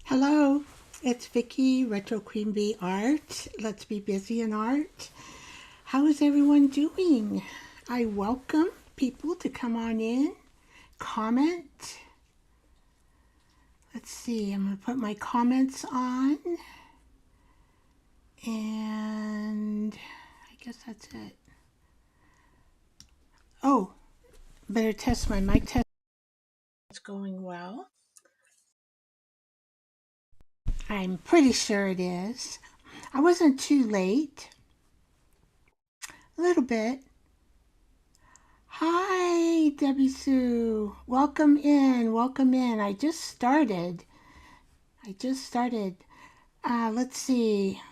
Hello, it's Vicky, Retro Queen Bee Art. Let's be busy in art. How is everyone doing? I welcome people to come on in, comment. Let's see, I'm going to put my comments on. And I guess that's it. Oh, better test my mic test. It's going well. I'm pretty sure it is. I wasn't too late. A little bit. Hi, Debbie Sue. Welcome in. Welcome in. I just started. Let's see.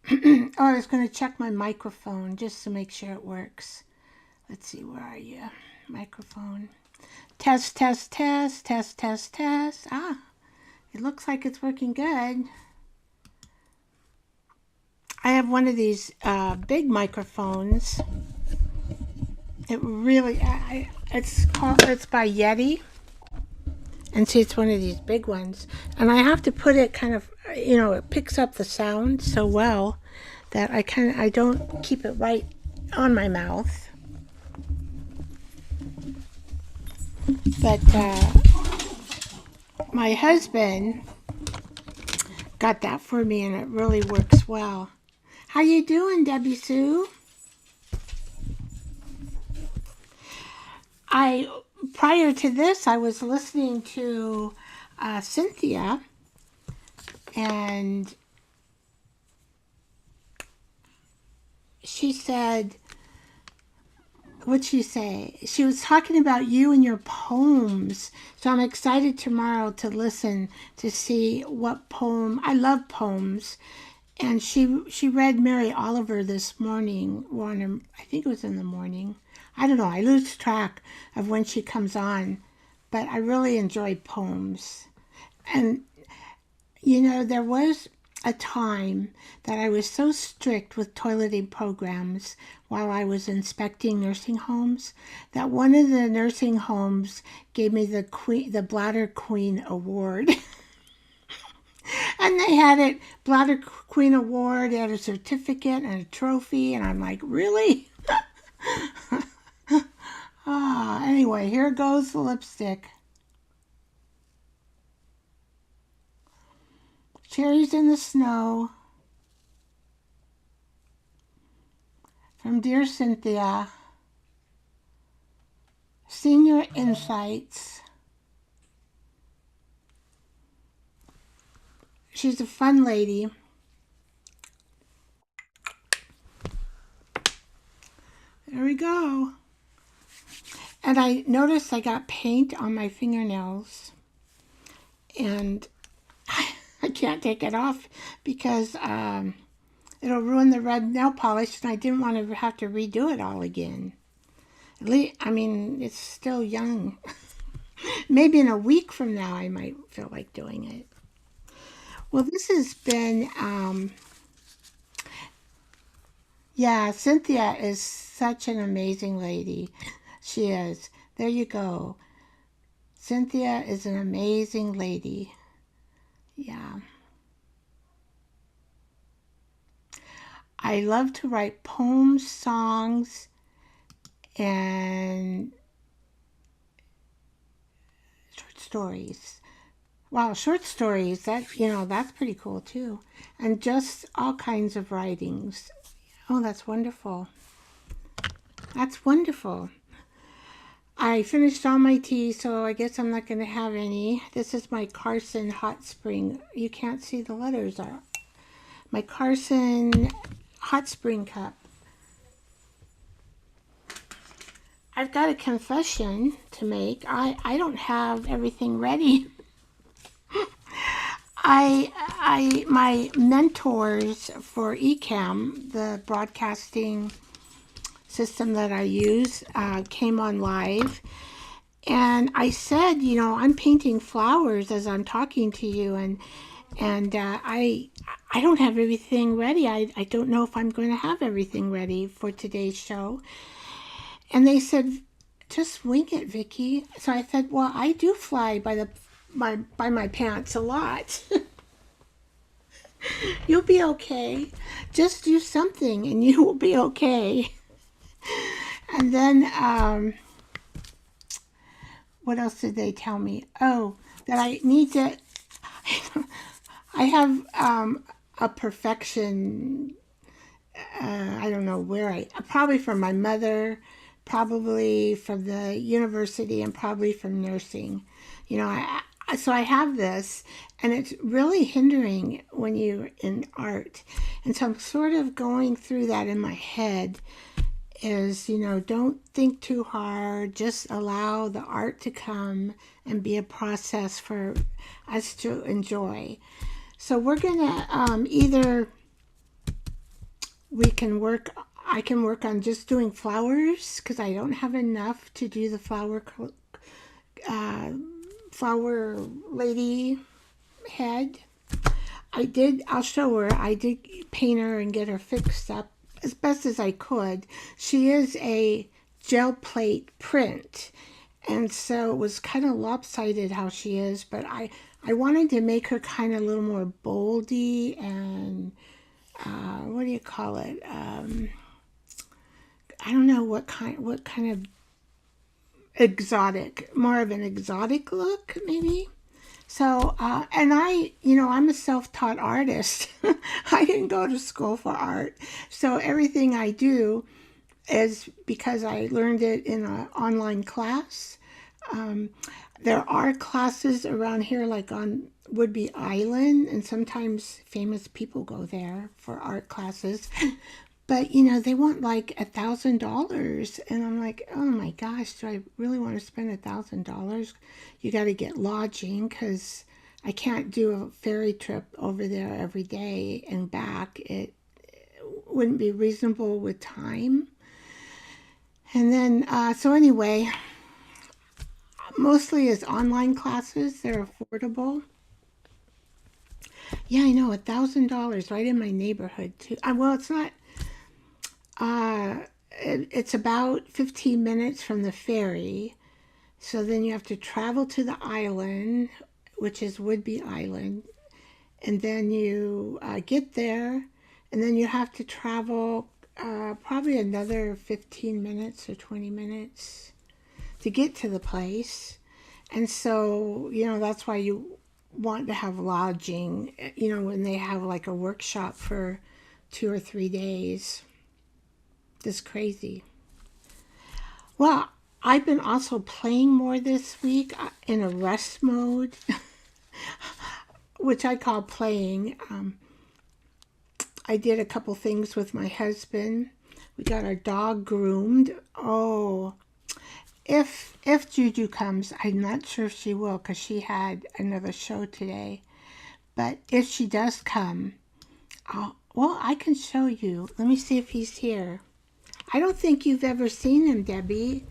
Oh, I was going to check my microphone just to make sure it works. Let's see. Where are you? Microphone. Test, test, test, test, test, test. Ah, it looks like it's working good. I have one of these big microphones. It really, it's by Yeti. And see, it's one of these big ones. And I have to put it kind of, it picks up the sound so well that I don't keep it right on my mouth. But my husband got that for me and it really works well. How you doing, Debbie Sue? Prior to this, I was listening to Cynthia, and she said, what'd she say? She was talking about you and your poems. So I'm excited tomorrow to listen to see what poem. I love poems. And she read Mary Oliver this morning. I think it was in the morning. I don't know. I lose track of when she comes on. But I really enjoy poems. And, there was a time that I was so strict with toileting programs while I was inspecting nursing homes that one of the nursing homes gave me the Bladder Queen Award. And they had it, Bladder Queen Award, they had a certificate and a trophy, and I'm like, really? Anyway, here goes the lipstick. Cherries in the Snow from Dear Cynthia. Senior Insights. She's a fun lady. There we go. And I noticed I got paint on my fingernails. And I can't take it off because it'll ruin the red nail polish, and I didn't want to have to redo it all again. At least, it's still young. Maybe in a week from now I might feel like doing it. Well, this has been, Cynthia is such an amazing lady. She is. There you go. Cynthia is an amazing lady. Yeah. I love to write poems, songs, and short stories. Wow, short stories, that's pretty cool too. And just all kinds of writings. Oh, that's wonderful. That's wonderful. I finished all my tea, so I guess I'm not going to have any. This is my Carson Hot Spring. You can't see the letters. My Carson Hot Spring cup. I've got a confession to make. I don't have everything ready. My mentors for eCam, the broadcasting system that I use, came on live, and I said, I'm painting flowers as I'm talking to you, and I don't have everything ready. I don't know if I'm going to have everything ready for today's show. And they said, just wing it, Vicky. So I said, well, I do fly by my pants a lot. You'll be okay. Just do something and you will be okay. And then, what else did they tell me? Oh, that I need to, I have a perfection, I don't know where probably from my mother, probably from the university, and probably from nursing. You know, so I have this, and it's really hindering when you're in art. And so I'm sort of going through that in my head is, don't think too hard, just allow the art to come and be a process for us to enjoy. So we're gonna either we can work I can work on just doing flowers because I don't have enough to do the uh, flower lady head. I'll show her. I did paint her and get her fixed up as best as I could. She is a gel plate print, and so it was kind of lopsided how she is, but I wanted to make her kind of a little more boldy and what do you call it? I don't know what kind of exotic, more of an exotic look, maybe. So, and I'm a self-taught artist. I didn't go to school for art. So everything I do is because I learned it in an online class. Um, there are classes around here, like on Woodby Island, and sometimes famous people go there for art classes. But they want like $1,000, and I'm like, oh my gosh, do I really want to spend $1,000? You got to get lodging because I can't do a ferry trip over there every day and back. It wouldn't be reasonable with time. And then, so anyway, mostly it's online classes. They're affordable. Yeah, I know, $1,000 right in my neighborhood too. Well, it's not. It's about 15 minutes from the ferry. So then you have to travel to the island, which is Woodby Island, and then you get there, and then you have to travel probably another 15 minutes or 20 minutes to get to the place. And so, that's why you want to have lodging, when they have like a workshop for 2 or 3 days. Just crazy. Well, I've been also playing more this week in a rest mode, which I call playing. I did a couple things with my husband. We got our dog groomed. Oh, if Juju comes, I'm not sure if she will because she had another show today. But if she does come, I can show you. Let me see if he's here. I don't think you've ever seen him, Debbie.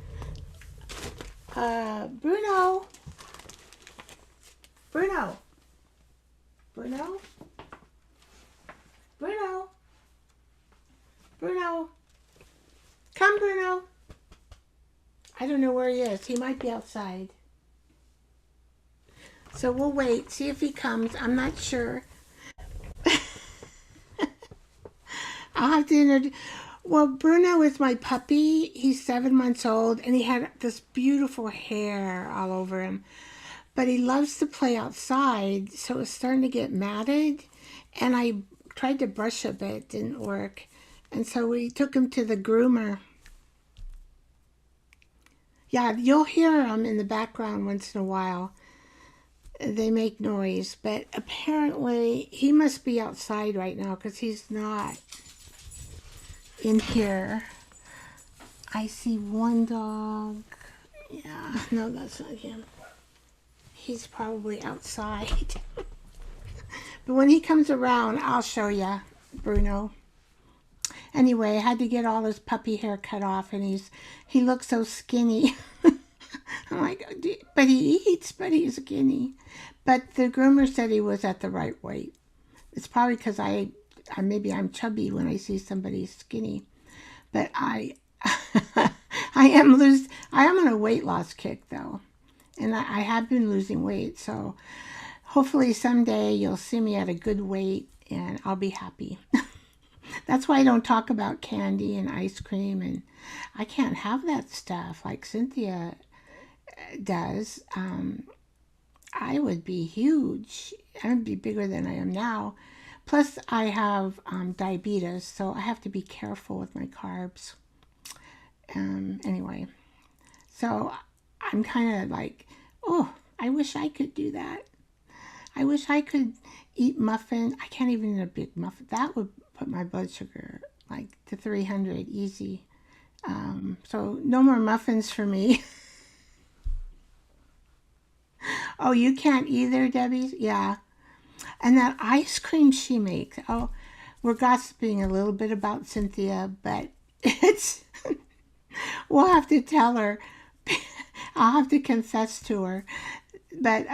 Bruno. Bruno. Bruno. Bruno. Bruno. Come, Bruno. I don't know where he is. He might be outside. So we'll wait, see if he comes. I'm not sure. I'll have to introduce. Well, Bruno is my puppy. He's 7 months old, and he had this beautiful hair all over him. But he loves to play outside, so it's starting to get matted. And I tried to brush a bit, it didn't work. And so we took him to the groomer. Yeah, you'll hear them in the background once in a while. They make noise, but apparently he must be outside right now because he's not in here. I see one dog. Yeah, no, that's not him. He's probably outside. But when he comes around, I'll show you, Bruno. Anyway, I had to get all his puppy hair cut off, and he looks so skinny. I'm like, but he eats, but he's skinny. But the groomer said he was at the right weight. It's probably because maybe I'm chubby when I see somebody skinny. But I am on a weight loss kick though. And I have been losing weight, so hopefully someday you'll see me at a good weight and I'll be happy. That's why I don't talk about candy and ice cream, and I can't have that stuff like Cynthia does. I would be huge. I would be bigger than I am now. Plus, I have diabetes, so I have to be careful with my carbs. Anyway, so I'm kind of like, oh, I wish I could do that. I wish I could eat muffin. I can't even eat a big muffin. That would put my blood sugar like to 300 easy. So no more muffins for me. Oh, you can't either, Debbie? Yeah. And that ice cream she makes. Oh, we're gossiping a little bit about Cynthia, but it's, we'll have to tell her. I'll have to confess to her. But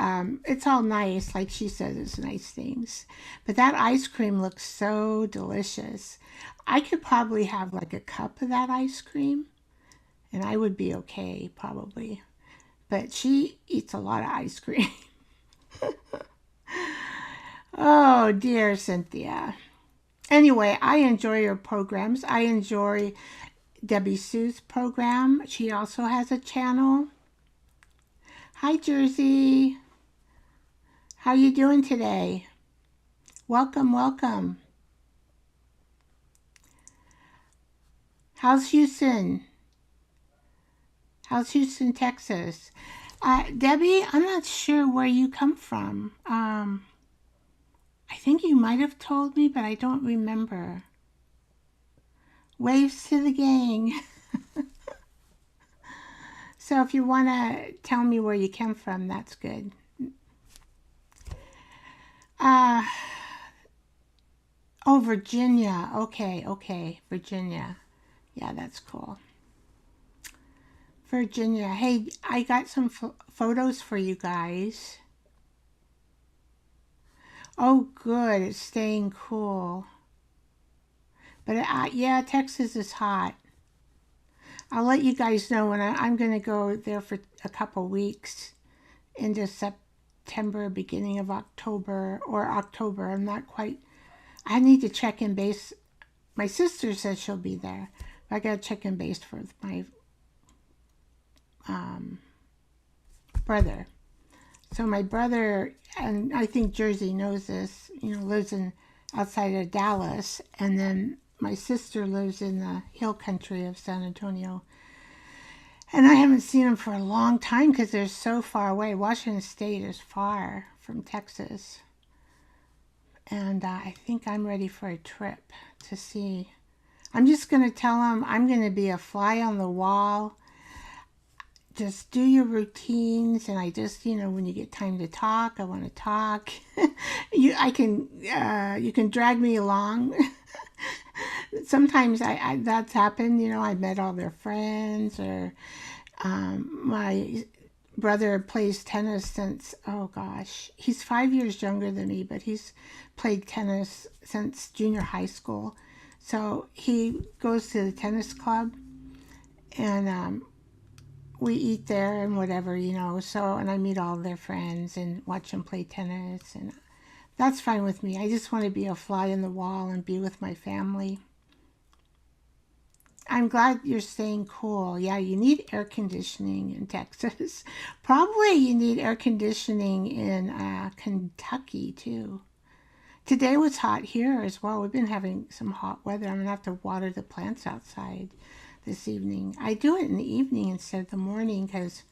it's all nice, like she says, it's nice things. But that ice cream looks so delicious. I could probably have like a cup of that ice cream, and I would be okay, probably. But she eats a lot of ice cream. Oh, dear Cynthia. Anyway, I enjoy your programs. I enjoy Debbie Sue's program. She also has a channel. Hi, Jersey. How you doing today? Welcome, welcome. How's Houston? How's Houston, Texas? Debbie, I'm not sure where you come from. I think you might have told me, but I don't remember. Waves to the gang. So if you want to tell me where you came from, that's good. Uh, oh, Virginia. Okay, okay, Virginia. Yeah, that's cool. Virginia. Hey, I got some photos for you guys. Oh, good. It's staying cool. But yeah, Texas is hot. I'll let you guys know when I'm going to go there for a couple weeks into September, beginning of October, or October. I'm not quite. I need to check in base. My sister says she'll be there. But I got to check in base for my brother. So my brother, and I think Jersey knows this, lives in outside of Dallas, and then my sister lives in the hill country of San Antonio. And I haven't seen them for a long time because they're so far away. Washington State is far from Texas. And I think I'm ready for a trip to see. I'm just going to tell them I'm going to be a fly on the wall. Just do your routines, and I just, when you get time to talk, I want to talk. You can drag me along. Sometimes that's happened. I met all their friends, or my brother plays tennis since, oh gosh, he's 5 years younger than me, but he's played tennis since junior high school. So he goes to the tennis club, and we eat there and whatever, so, and I meet all their friends and watch them play tennis, and that's fine with me. I just want to be a fly in the wall and be with my family. I'm glad you're staying cool. Yeah, you need air conditioning in Texas. Probably you need air conditioning in Kentucky too. Today was hot here as well. We've been having some hot weather. I'm going to have to water the plants outside this evening. I do it in the evening instead of the morning because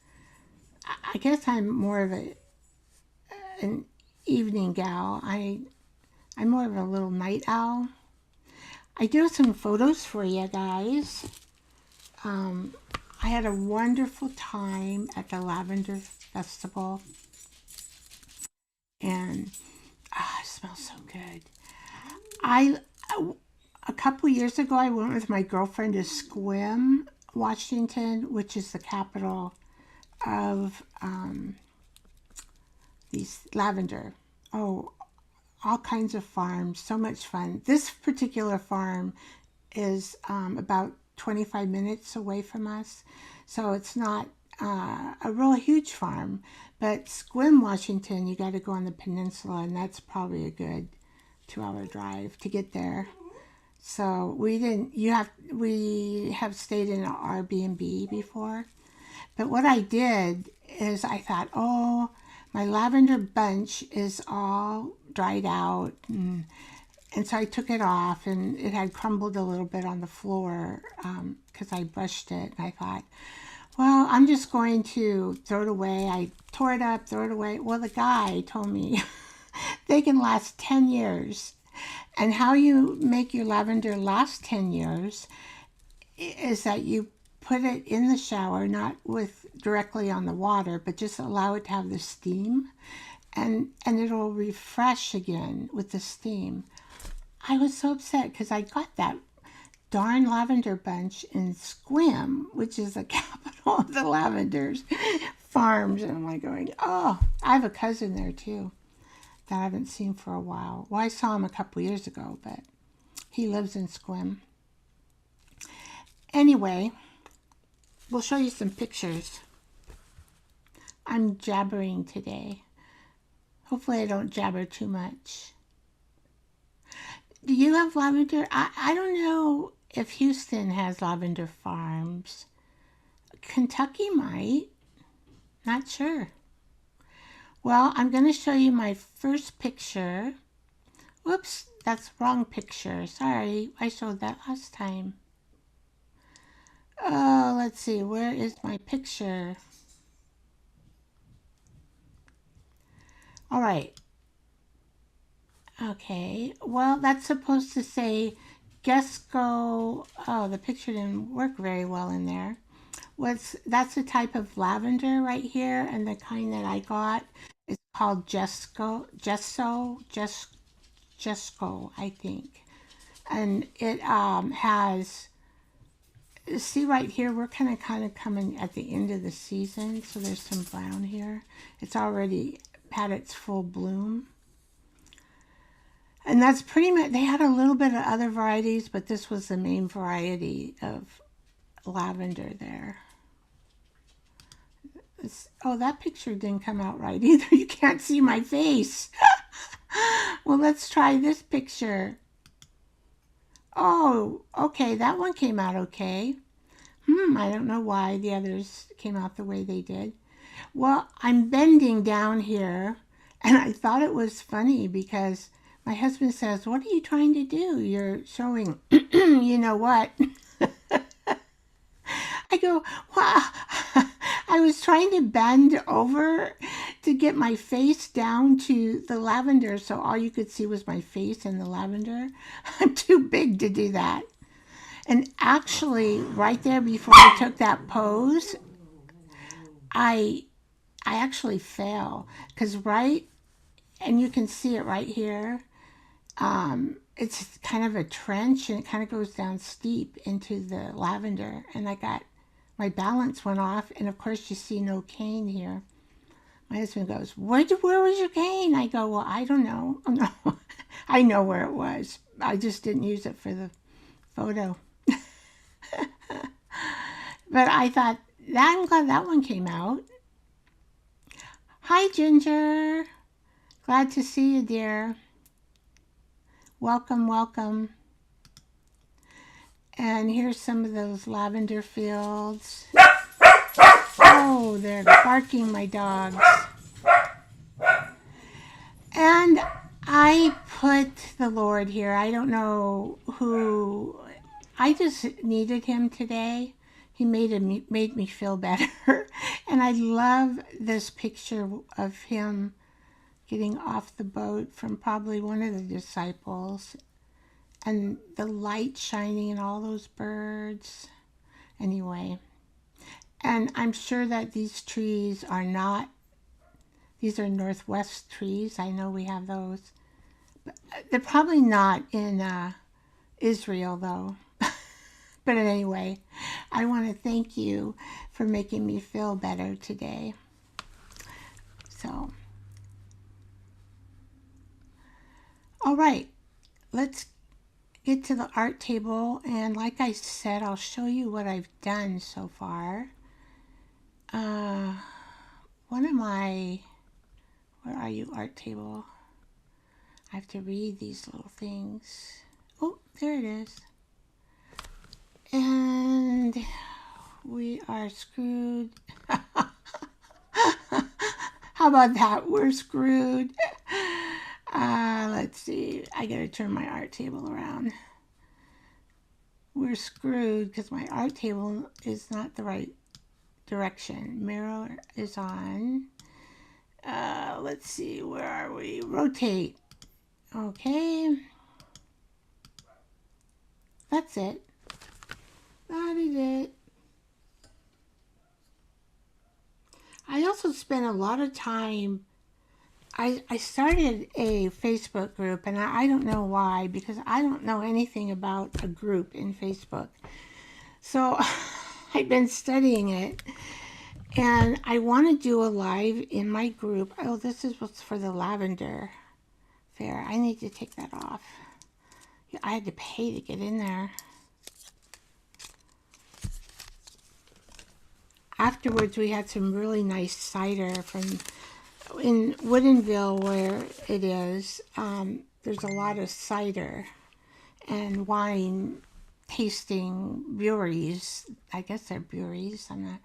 I guess I'm more of an evening gal. I'm more of a little night owl. I do have some photos for you guys. I had a wonderful time at the Lavender Festival, and it smells so good. A couple years ago, I went with my girlfriend to Sequim, Washington, which is the capital of these lavender. Oh, all kinds of farms, so much fun. This particular farm is about 25 minutes away from us, so it's not a real huge farm. But Sequim, Washington, you got to go on the peninsula, and that's probably a good 2-hour drive to get there. So we have stayed in an Airbnb before. But what I did is I thought, oh, my lavender bunch is all dried out. And so I took it off, and it had crumbled a little bit on the floor because I brushed it. And I thought, well, I'm just going to throw it away. I tore it up, throw it away. Well, the guy told me they can last 10 years. And how you make your lavender last 10 years is that you put it in the shower, not with directly on the water, but just allow it to have the steam, and it'll refresh again with the steam. I was so upset because I got that darn lavender bunch in Squim, which is the capital of the lavenders farms, and I'm like going, oh, I have a cousin there too that I haven't seen for a while. Well, I saw him a couple years ago, but he lives in Squim. Anyway, we'll show you some pictures. I'm jabbering today. Hopefully I don't jabber too much. Do you have lavender? I don't know if Houston has lavender farms. Kentucky might. Not sure. Well, I'm going to show you my first picture. Whoops, that's the wrong picture. Sorry, I showed that last time. Oh, let's see. Where is my picture? All right. Okay. Well, that's supposed to say Gesco. Oh, the picture didn't work very well in there. That's a type of lavender right here, and the kind that I got is called Gesco, I think. And it has, see right here, we're kind of coming at the end of the season, so there's some brown here. It's already had its full bloom. And that's pretty much, they had a little bit of other varieties, but this was the main variety of lavender there. Oh, that picture didn't come out right either. You can't see my face. Well, let's try this picture. Oh, okay, that one came out okay. I don't know why the others came out the way they did. Well, I'm bending down here, and I thought it was funny because my husband says, what are you trying to do? You're showing, you know what? I go, wow. I was trying to bend over to get my face down to the lavender, so all you could see was my face and the lavender. I'm too big to do that. And actually, right there before I took that pose, I actually fell because and you can see it right here. It's kind of a trench, and it kind of goes down steep into the lavender, and my balance went off, and of course you see no cane here. My husband goes, where was your cane? I go, well, I don't know. Oh, no. I know where it was. I just didn't use it for the photo. But I thought, I'm glad that one came out. Hi, Ginger. Glad to see you, dear. Welcome, welcome. And here's some of those lavender fields. Oh, they're barking, my dogs. And I put the Lord here. I don't know who. I just needed him today. He made me feel better. And I love this picture of him getting off the boat from probably one of the disciples. And the light shining in all those birds. Anyway. And I'm sure that these trees are not, these are Northwest trees. I know we have those. But they're probably not in Israel, though. But anyway, I want to thank you for making me feel better today. So, all right, let's get to the art table. And like I said, I'll show you what I've done so far. One of my, where are you, art table? I have to read these little things. Oh, there it is. And we are screwed. How about that? We're screwed. Let's see. I gotta turn my art table around. We're screwed because my art table is not the right direction. Mirror is on. Let's see. Where are we? Rotate. Okay. That's it. That is it. I also spent a lot of time. I started a Facebook group, and I don't know why, because I don't know anything about a group in Facebook. So I've been studying it, and I want to do a live in my group. Oh, this is what's for the lavender fair. I need to take that off. I had to pay to get in there. Afterwards, we had some really nice cider from in Woodinville, where it is. There's a lot of cider and wine tasting breweries. I guess they're breweries. I'm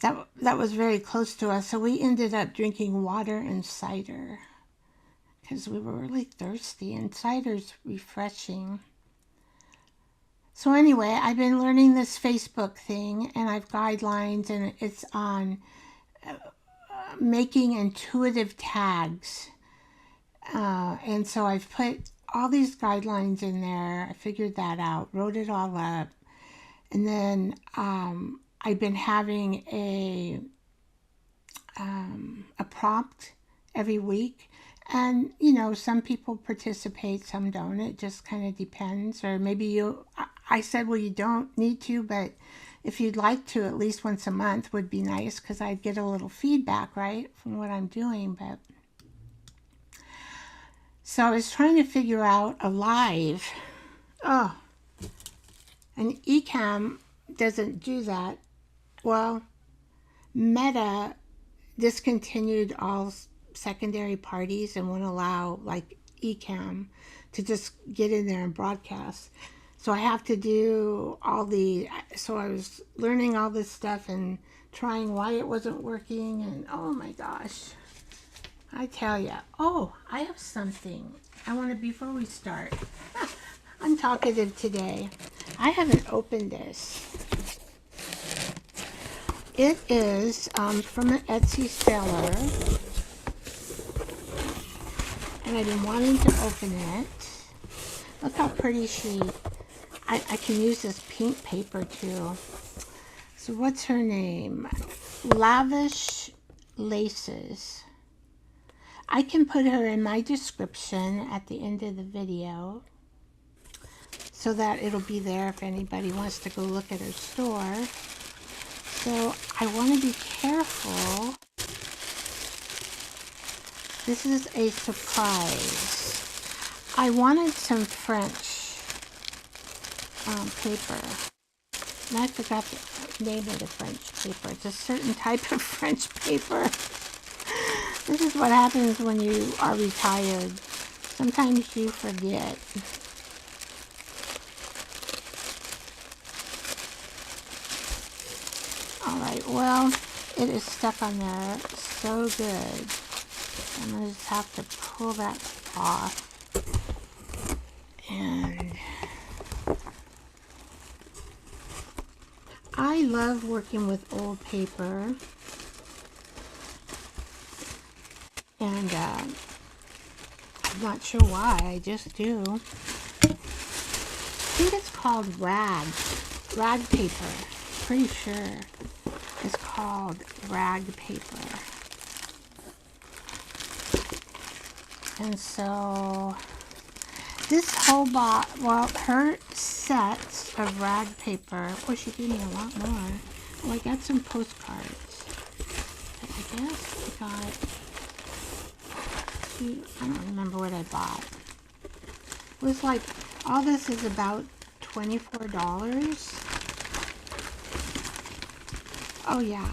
not. That was very close to us, so we ended up drinking water and cider because we were really thirsty, and cider's refreshing. So anyway, I've been learning this Facebook thing, and I've guidelines, and it's on making intuitive tags. And so I've put all these guidelines in there. I figured that out, wrote it all up. And then I've been having a prompt every week. And, you know, some people participate, some don't. It just kind of depends. Or maybe I said, well, you don't need to, but if you'd like to, at least once a month would be nice, because I'd get a little feedback, right, from what I'm doing. But so I was trying to figure out a live. Oh, and Ecamm doesn't do that. Well, Meta discontinued all secondary parties and won't allow like Ecamm to just get in there and broadcast. So I have to do so I was learning all this stuff and trying why it wasn't working, and oh my gosh, I tell ya. Oh, I have something I want to, before we start. I'm talkative today. I haven't opened this. It is from an Etsy seller, and I've been wanting to open it. Look how pretty I can use this pink paper too. So what's her name? Lavish Laces. I can put her in my description at the end of the video so that it'll be there if anybody wants to go look at her store. So I want to be careful. This is a surprise. I wanted some French paper, and I forgot the name of the French paper. It's a certain type of French paper. This is what happens when you are retired. Sometimes you forget. Alright, well, it is stuck on there so good. I'm going to just have to pull that off. And I love working with old paper. And I'm not sure why, I just do. I think it's called rag paper. Pretty sure it's called rag paper. And so this whole box, well, her sets of rag paper, boy, she gave me a lot more. Oh, I got some postcards. I guess I got, I don't remember what I bought. It was like, all this is about $24. Oh yeah.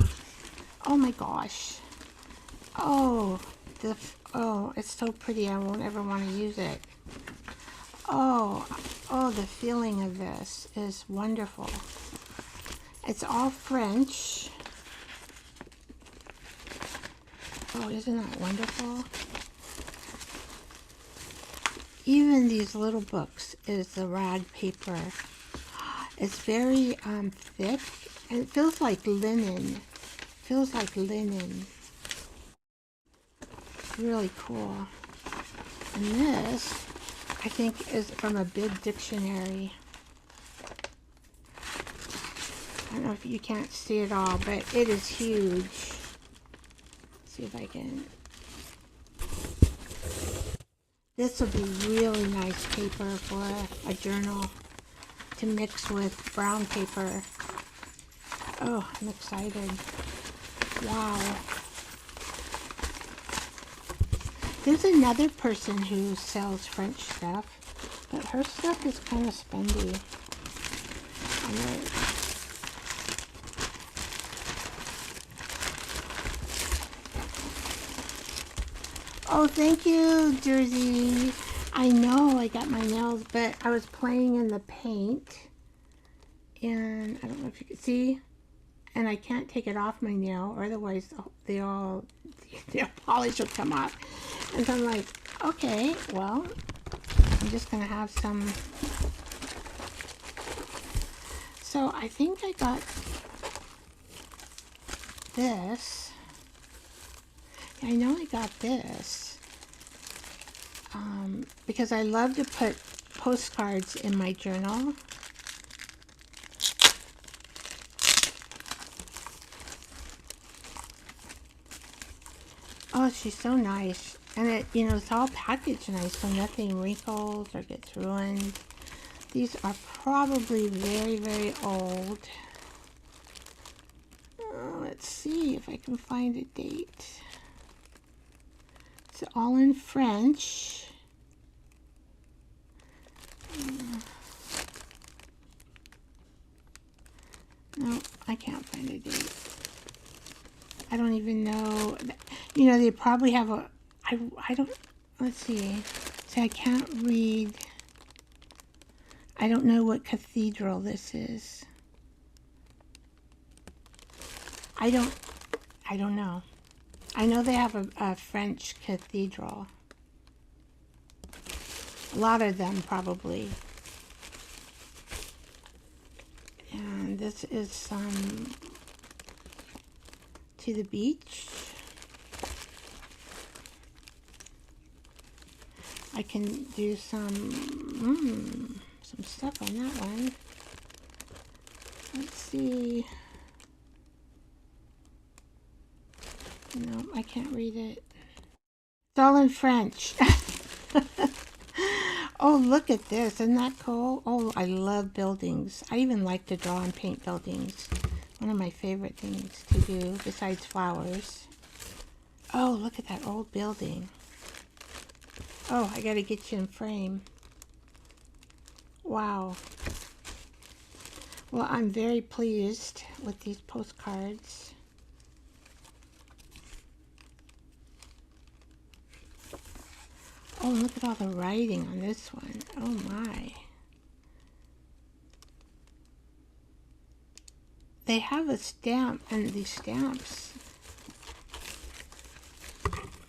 Oh my gosh. Oh, Oh, it's so pretty. I won't ever want to use it. Oh, oh, the feeling of this is wonderful. It's all French. Oh, isn't that wonderful? Even these little books is the rag paper. It's very thick, and it feels like linen. Feels like linen. Really cool. And this, I think, is from a big dictionary. I don't know if you can't see it all, but it is huge. Let's see if I can. This will be really nice paper for a journal to mix with brown paper. Oh, I'm excited. Wow. There's another person who sells French stuff, but her stuff is kind of spendy. Oh, thank you, Jersey. I know I got my nails, but I was playing in the paint, and I don't know if you can see, and I can't take it off my nail, or otherwise the polish will come off. And so I'm like, okay, well, I'm just gonna have some. So I think I got this. I know I got this because I love to put postcards in my journal. Oh, she's so nice. And it, you know, it's all packaged nice, so nothing wrinkles or gets ruined. These are probably very, very old. Let's see if I can find a date. It's all in French. No, I can't find a date. I don't even know. You know, they probably have a... I don't... Let's see. See, I can't read. I don't know what cathedral this is. I don't know. I know they have a French cathedral. A lot of them, probably. And this is some To the Beach. I can do some stuff on that one. Let's see. No, I can't read it. It's all in French. Oh, look at this. Isn't that cool? Oh, I love buildings. I even like to draw and paint buildings. One of my favorite things to do besides flowers. Oh, look at that old building. Oh, I gotta get you in frame. Wow. Well, I'm very pleased with these postcards. Oh, look at all the writing on this one. Oh my. They have a stamp, and these stamps,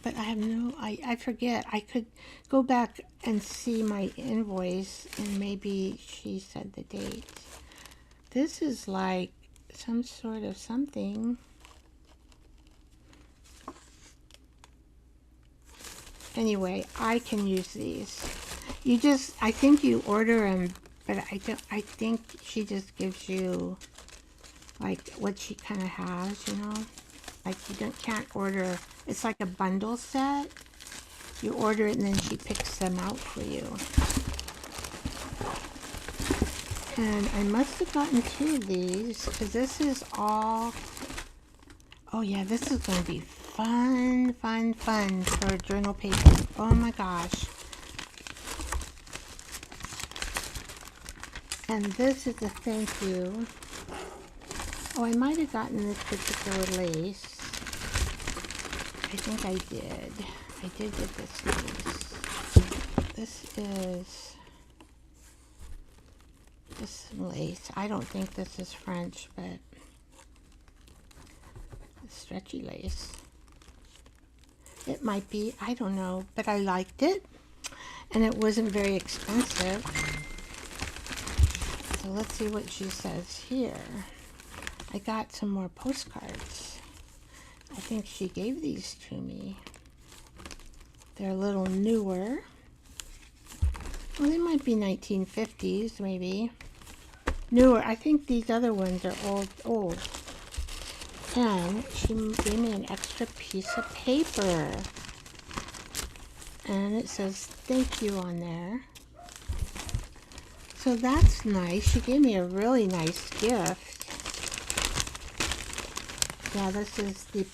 but I have no, I forget. I could go back and see my invoice, and maybe she said the date. This is like some sort of something. Anyway, I can use these. You just, I think you order them, but I think she just gives you like what she kind of has, you know? Like you can't order, it's like a bundle set. You order it and then she picks them out for you. And I must have gotten 2 of these because this is all, oh yeah, this is going to be fun for journal paper. Oh my gosh. And this is a thank you. Oh, I might have gotten this particular lace. I think I did. I I did get this nice. This is lace. I don't think this is French, but it's stretchy lace. It might be, I don't know, but I liked it, and it wasn't very expensive. So let's see what she says here. I got some more postcards. I think she gave these to me. They're a little newer. Well, they might be 1950s, maybe. Newer. I think these other ones are old. And she gave me an extra piece of paper. And it says thank you on there. So that's nice. She gave me a really nice gift. Yeah, this is the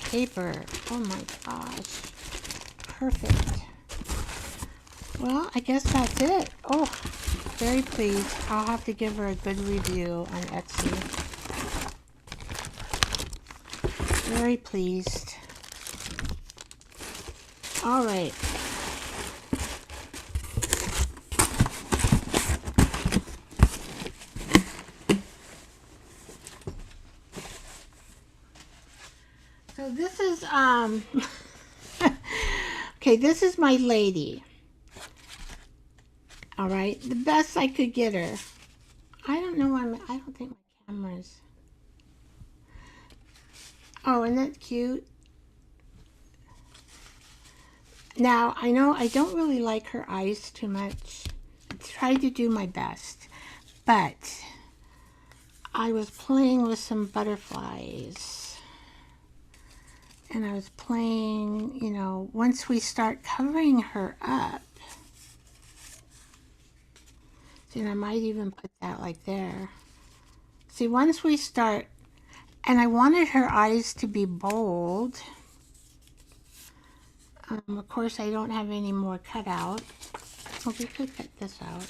paper. Oh my gosh. Perfect. Well, I guess that's it. Oh, very pleased. I'll have to give her a good review on Etsy. Very pleased. All right. So this is, okay, this is my lady. All right, the best I could get her. I don't know, I don't think my camera's. Oh, isn't that cute? Now, I know I don't really like her eyes too much. I tried to do my best, but I was playing with some butterflies. And I was playing, you know, once we start covering her up, and I might even put that like there. See, once we start, and I wanted her eyes to be bold. Of course, I don't have any more cut out. Well, we could cut this out.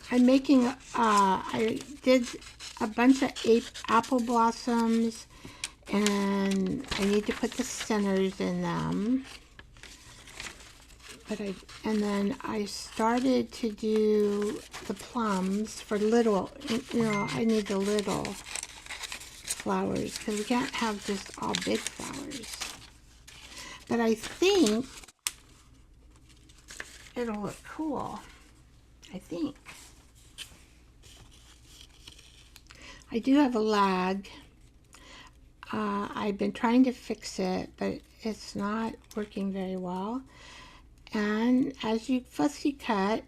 I'm making, I did a bunch of apple blossoms, and I need to put the centers in them. And then I started to do the plums for little, you know, I need the little flowers because we can't have just all big flowers. But I think it'll look cool. I think. I do have a lag. I've been trying to fix it, but it's not working very well. And as you fussy cut,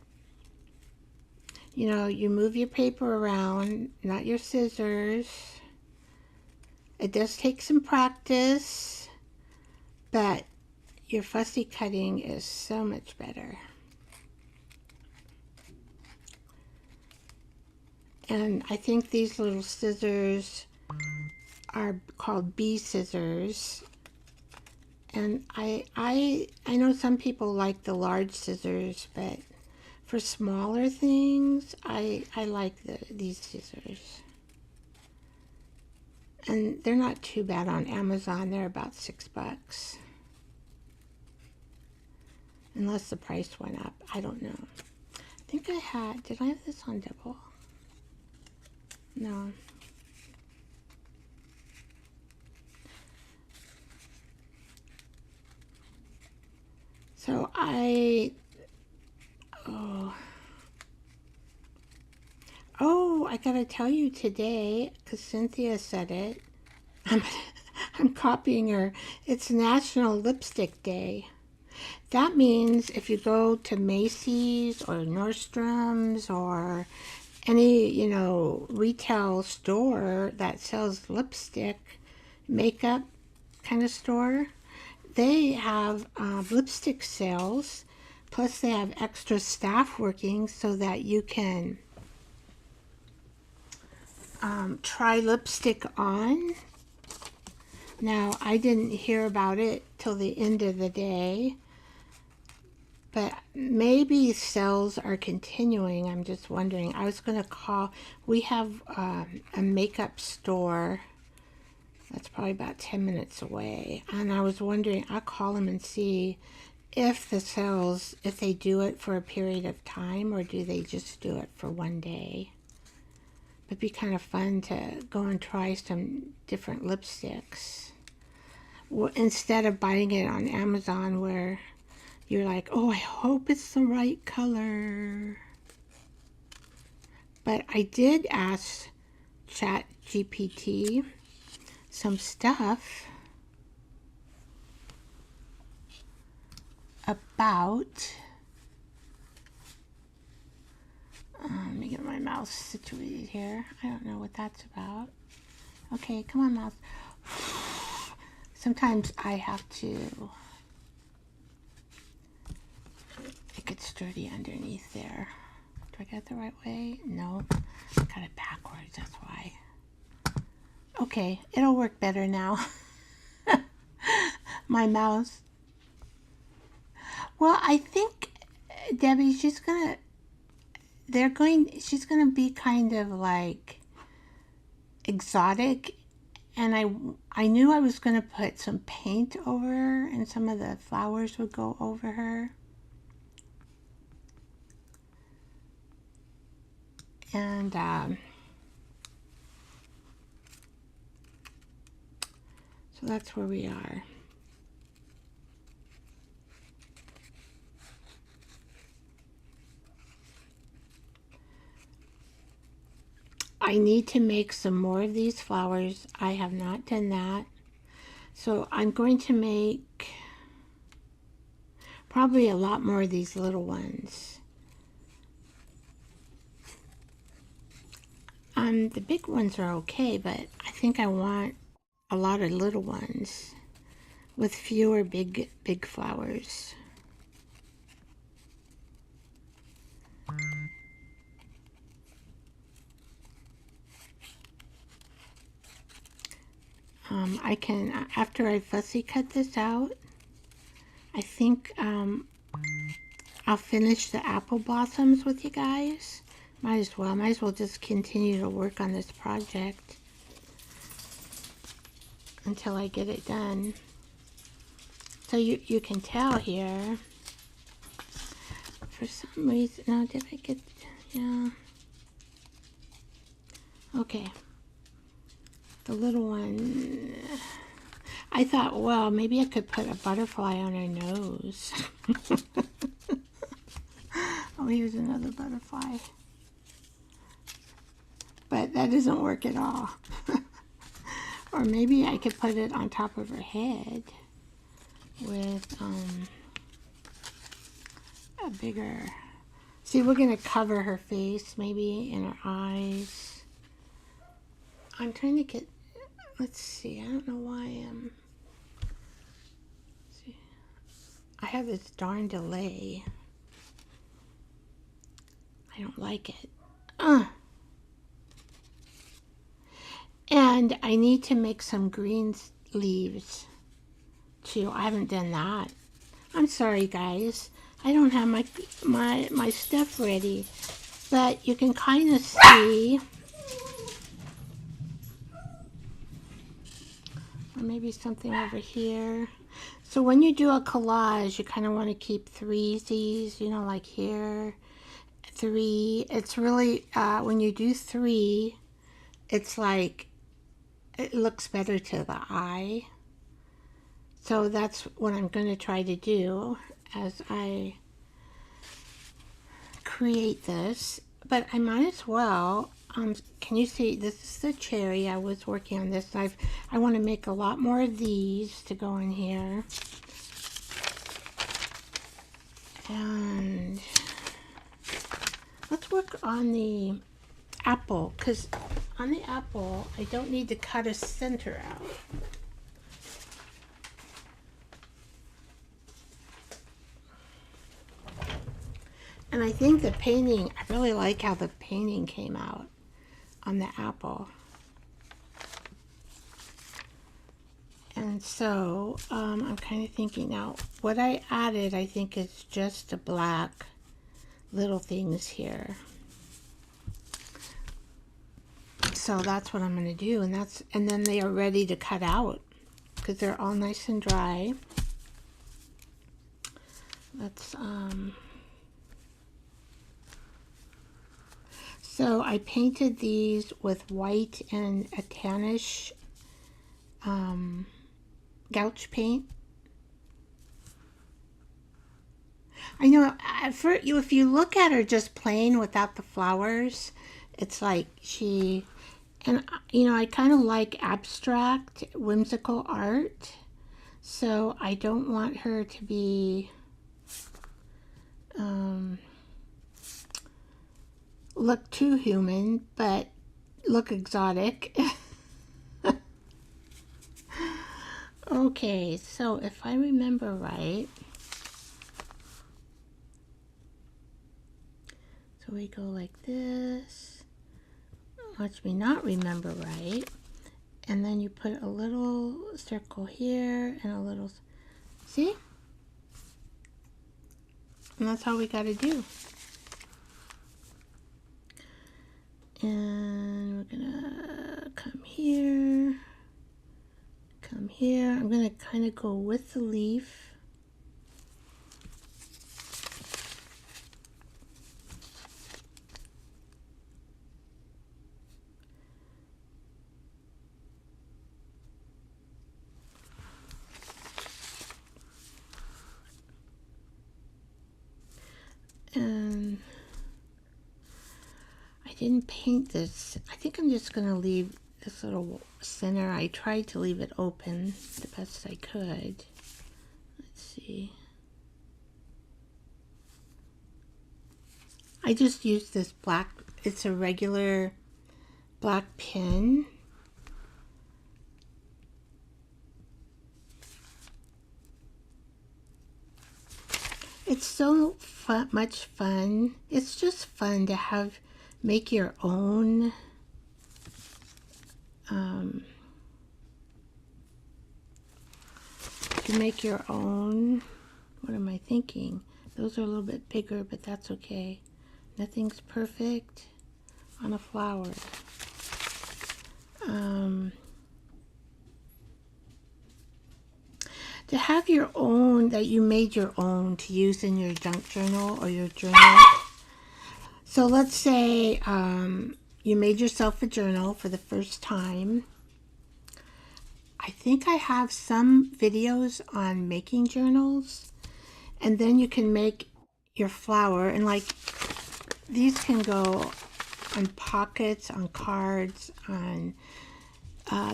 you know, you move your paper around, not your scissors. It does take some practice, but your fussy cutting is so much better. And I think these little scissors are called bee scissors. And I know some people like the large scissors, but for smaller things, I like these scissors. And they're not too bad on Amazon. They're about $6. Unless the price went up. I don't know. I think I had, did I have this on double? No. So I gotta tell you today, because Cynthia said it, I'm copying her. It's National Lipstick Day. That means if you go to Macy's or Nordstrom's or any, you know, retail store that sells lipstick, makeup kind of store, they have lipstick sales. Plus they have extra staff working so that you can try lipstick on. Now, I didn't hear about it till the end of the day, but maybe sales are continuing. I'm just wondering. I was going to call. We have a makeup store that's probably about 10 minutes away. And I was wondering, I'll call them and see if the sales, if they do it for a period of time or do they just do it for one day. It'd be kind of fun to go and try some different lipsticks. Instead of buying it on Amazon where you're like, oh, I hope it's the right color. But I did ask ChatGPT some stuff about, let me get my mouse situated here. I don't know what that's about. Okay, come on, mouse. Sometimes I have to, it gets dirty underneath there. Do I get it the right way? No, I got it backwards, that's why. Okay, it'll work better now. My mouse. Well, I think Debbie, she's gonna be kind of like exotic, and I knew I was gonna put some paint over her and some of the flowers would go over her. And so that's where we are. I need to make some more of these flowers. I have not done that. So I'm going to make probably a lot more of these little ones. The big ones are okay, but I think I want a lot of little ones with fewer big flowers. I can, after I fussy cut this out, I think I'll finish the apple blossoms with you guys. Might as well just continue to work on this project until I get it done. So you can tell here, for some reason, no, did I get, yeah. Okay. The little one, I thought, well, maybe I could put a butterfly on her nose. Oh, here's another butterfly. But that doesn't work at all. Or maybe I could put it on top of her head with a bigger, see, we're going to cover her face maybe and her eyes. I'm trying to get, let's see, I don't know why I'm, see, I have this darn delay. I don't like it. And I need to make some green leaves too. I haven't done that. I'm sorry, guys. I don't have my stuff ready, but you can kind of see, or maybe something over here. So when you do a collage, you kind of want to keep threesies, you know, like here, 3. It's really, when you do 3, it's like, it looks better to the eye. So that's what I'm going to try to do as I create this. But I might as well, can you see, this is the cherry. I was working on this. I want to make a lot more of these to go in here. And let's work on the apple, because on the apple, I don't need to cut a center out. And I think the painting, I really like how the painting came out on the apple. And And so I'm kind of thinking now, what I added, I think, is just the black little things here. So that's what I'm going to do, and then they are ready to cut out because they're all nice and dry. Let's so I painted these with white and a tannish gouache paint. I know for you, if you look at her just plain without the flowers, it's like she, and you know, I kind of like abstract, whimsical art, so I don't want her to be look too human, but look exotic. Okay, so if I remember right, so we go like this. Watch me not remember right. And then you put a little circle here and a little, see? And that's all we got to do. And we're gonna come here, come here. I'm gonna kind of go with the leaf. And I didn't paint this. I think I'm just gonna leave this little center. I tried to leave it open the best I could. Let's see. I just used this black, it's a regular black pen. It's so much fun. It's just fun to make your own what am I thinking? Those are a little bit bigger, but that's okay. Nothing's perfect on a flower. To have your own, that you made your own to use in your junk journal or your journal. So let's say you made yourself a journal for the first time. I think I have some videos on making journals, and then you can make your flower, and like these can go on pockets, on cards, on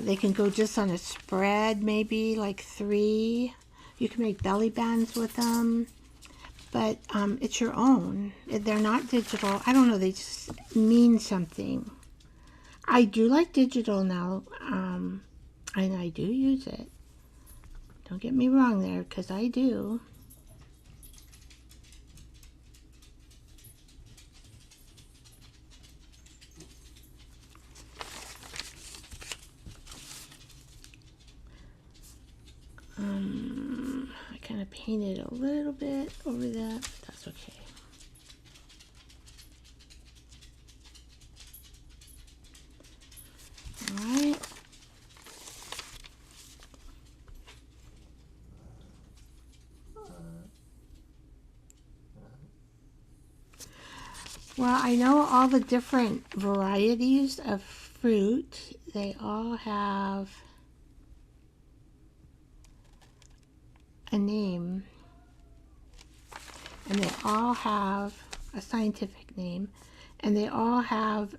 they can go just on a spread, maybe like 3. You can make belly bands with them, but it's your own. They're not digital. I don't know, they just mean something. I do like digital now, and I do use it. Don't get me wrong there, because I do. I kind of painted a little bit over that, but that's okay. All right. Well, I know all the different varieties of fruit. They all have a name, and they all have a scientific name, and they all have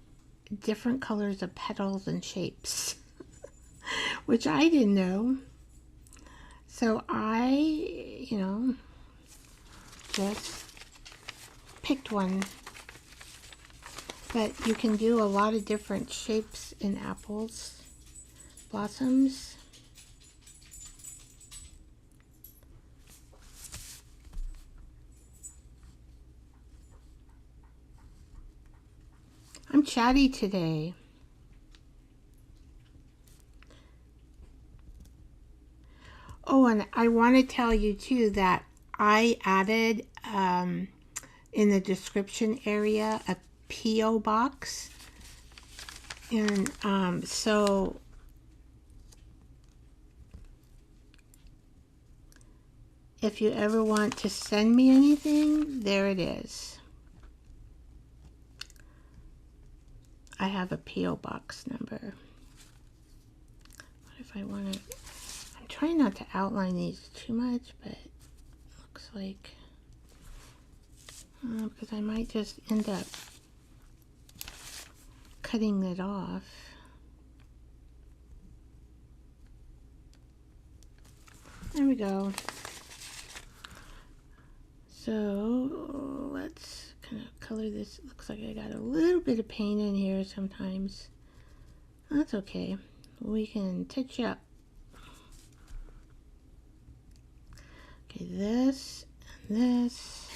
different colors of petals and shapes, which I didn't know. So I, just picked one. But you can do a lot of different shapes in apples, blossoms. I'm chatty today. Oh, and I want to tell you too that I added in the description area a P.O. box. And so if you ever want to send me anything, there it is. I have a P.O. box number. What if I want to... I'm trying not to outline these too much, but it looks like... because I might just end up cutting it off. There we go. So let's kind of color this. It looks like I got a little bit of paint in here sometimes. That's okay. We can touch up. Okay, this and this.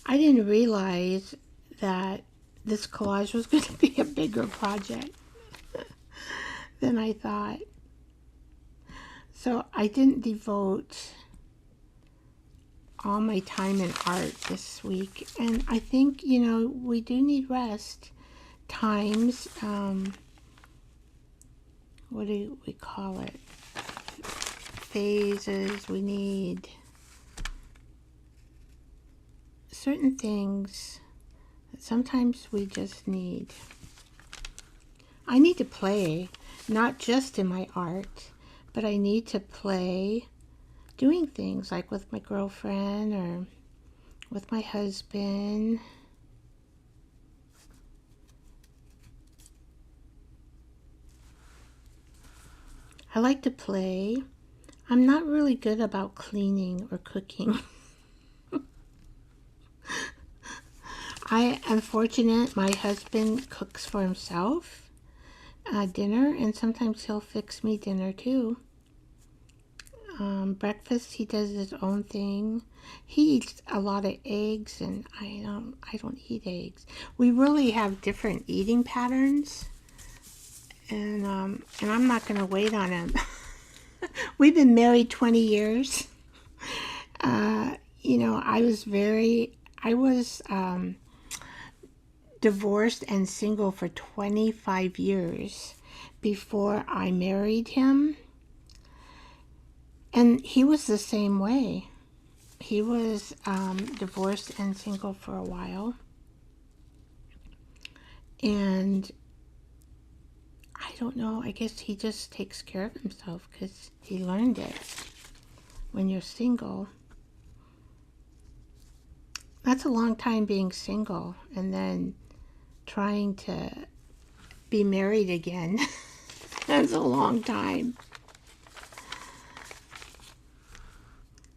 I didn't realize that this collage was going to be a bigger project than I thought. So I didn't devote all my time in art this week. And I think, you know, we do need rest times. What do we call it? Phases. We need certain things that sometimes we just need. I need to play, not just in my art, but I need to play doing things like with my girlfriend or with my husband. I like to play. I'm not really good about cleaning or cooking. I am fortunate my husband cooks for himself dinner, and sometimes he'll fix me dinner too. Breakfast, he does his own thing. He eats a lot of eggs, and I don't eat eggs. We really have different eating patterns, and I'm not going to wait on him. We've been married 20 years. You know, I was divorced and single for 25 years before I married him. And he was the same way. He was divorced and single for a while. And I don't know, I guess he just takes care of himself because he learned it. When you're single, that's a long time being single, and then trying to be married again. That's a long time.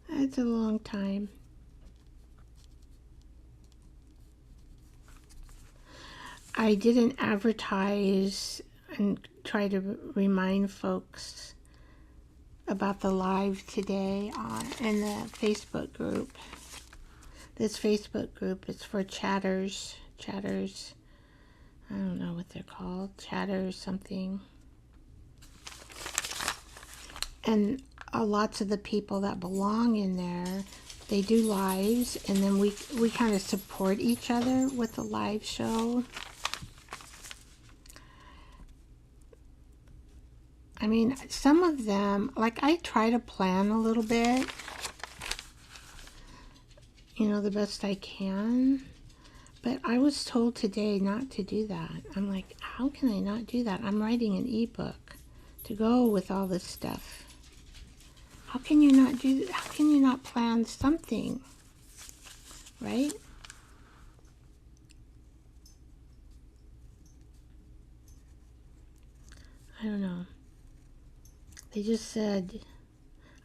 That's a long time. I didn't advertise and try to remind folks about the live today in the Facebook group. This Facebook group is for chatters. I don't know what they're called. Chatters something. And lots of the people that belong in there, they do lives, and then we kind of support each other with the live show. I mean, some of them, like I try to plan a little bit, you know, the best I can. But I was told today not to do that. I'm like, how can I not do that? I'm writing an ebook to go with all this stuff. How can you not do that? How can you not plan something? Right? I don't know. They just said,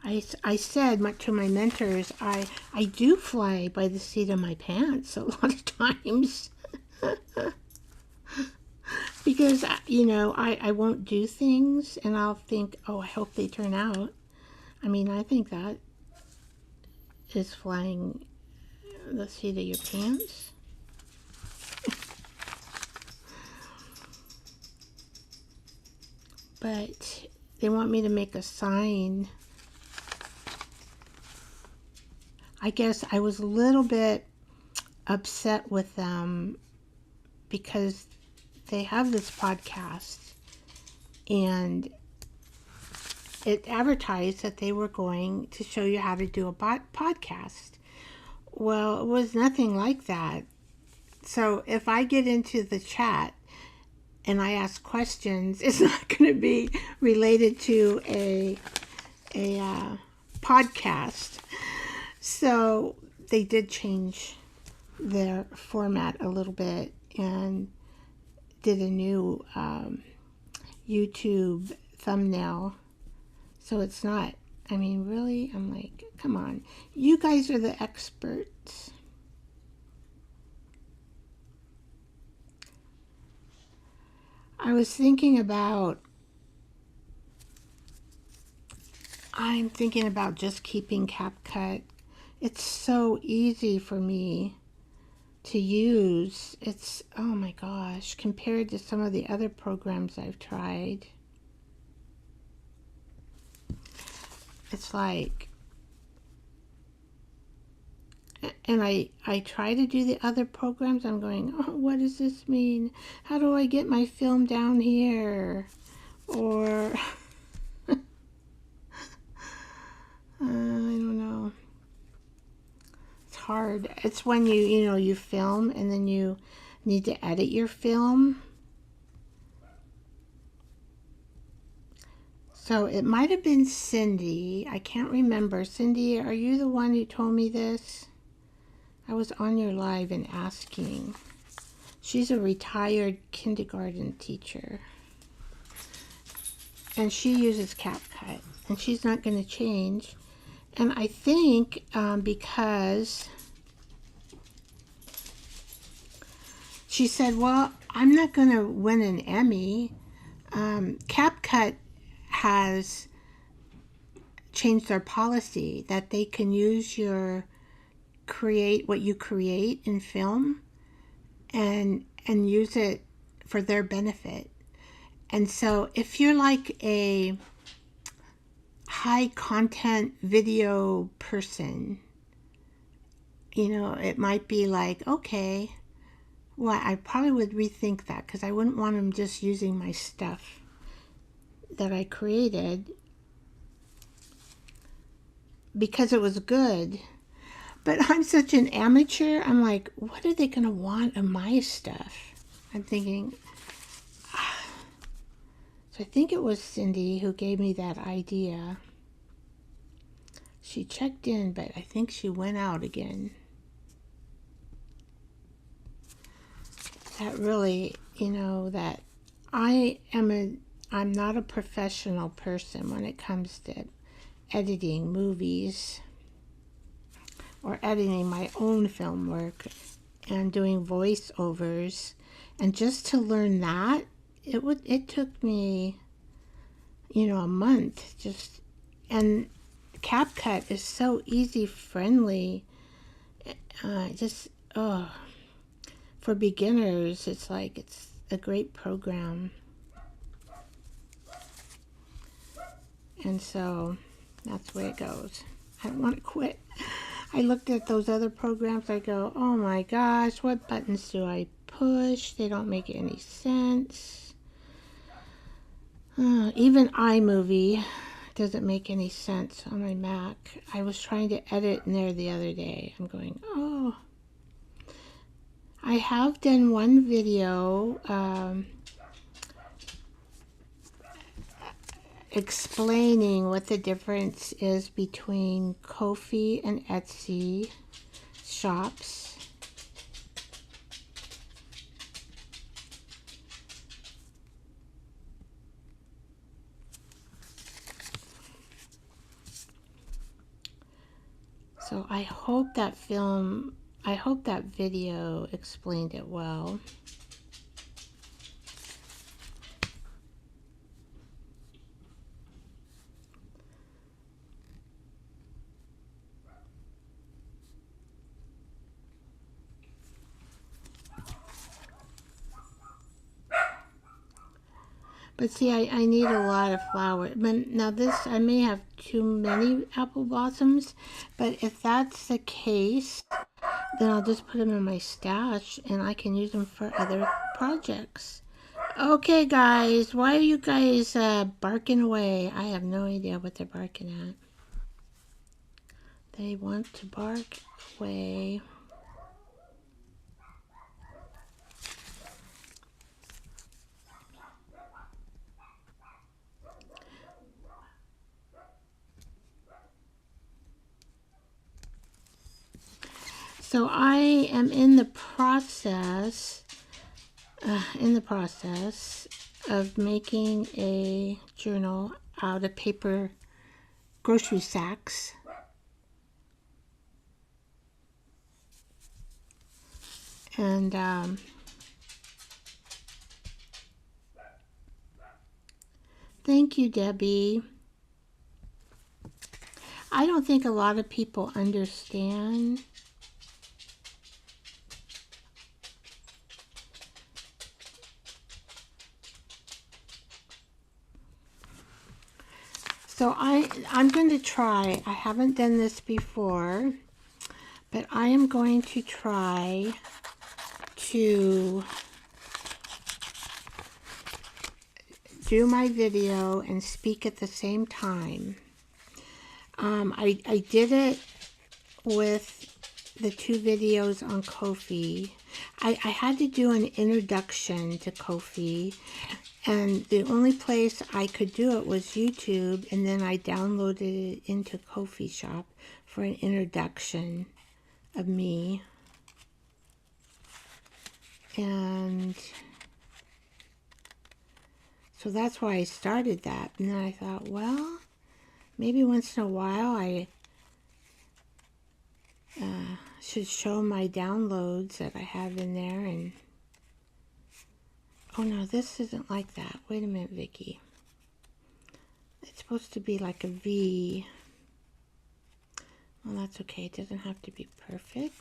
I said to my mentors, I do fly by the seat of my pants a lot of times. Because, you know, I won't do things and I'll think, oh, I hope they turn out. I mean, I think that is flying the seat of your pants. but they want me to make a sign. I guess I was a little bit upset with them because they have this podcast and it advertised that they were going to show you how to do a podcast. Well, it was nothing like that. So if I get into the chat and I ask questions, it's not going to be related to a podcast. So they did change their format a little bit and did a new YouTube thumbnail. So it's not, I mean, really? I'm like, come on. You guys are the experts. I was thinking about, I'm thinking about just keeping CapCut. It's so easy for me to use. It's, oh my gosh, compared to some of the other programs I've tried. It's like, and I try to do the other programs. I'm going, oh, what does this mean? How do I get my film down here? Or, I don't know. It's hard. It's when you film and then you need to edit your film. So it might have been Cindy. I can't remember. Cindy, are you the one who told me this? I was on your live and asking. She's a retired kindergarten teacher. And she uses CapCut. And she's not going to change. And I think because she said, well, I'm not going to win an Emmy. CapCut has changed their policy that they can use what you create in film and use it for their benefit. And so if you're like a high content video person, it might be like, okay, well, I probably would rethink that because I wouldn't want them just using my stuff that I created because it was good. But I'm such an amateur. I'm like, what are they going to want of my stuff? I'm thinking, so I think it was Cindy who gave me that idea. She checked in, but I think she went out again. That really, that I'm not a professional person when it comes to editing movies or editing my own film work and doing voiceovers. And just to learn that, it took me, a month and CapCut is so easy, friendly. For beginners, it's like, it's a great program. And so that's where it goes. I don't want to quit. I looked at those other programs. I go, oh my gosh, what buttons do I push? They don't make any sense. Even iMovie doesn't make any sense on my Mac. I was trying to edit in there the other day. I'm going, oh. I have done one video explaining what the difference is between Ko-fi and Etsy shops. So I hope that video explained it well. But see, I need a lot of flower. But now this, I may have too many apple blossoms, but if that's the case, then I'll just put them in my stash and I can use them for other projects. Okay, guys, why are you guys barking away? I have no idea what they're barking at. They want to bark away. So I am in the process of making a journal out of paper grocery sacks. And thank you, Debbie. I don't think a lot of people understand so I'm going to try. I haven't done this before, but I am going to try to do my video and speak at the same time. I did it with the 2 videos on Ko-fi. I had to do an introduction to Ko-fi, and the only place I could do it was YouTube, and then I downloaded it into Ko-fi Shop for an introduction of me. And so that's why I started that. And then I thought, well, maybe once in a while I should show my downloads that I have in there. And oh no, this isn't like that. Wait a minute, Vicky. It's supposed to be like a V. Well, that's okay. It doesn't have to be perfect.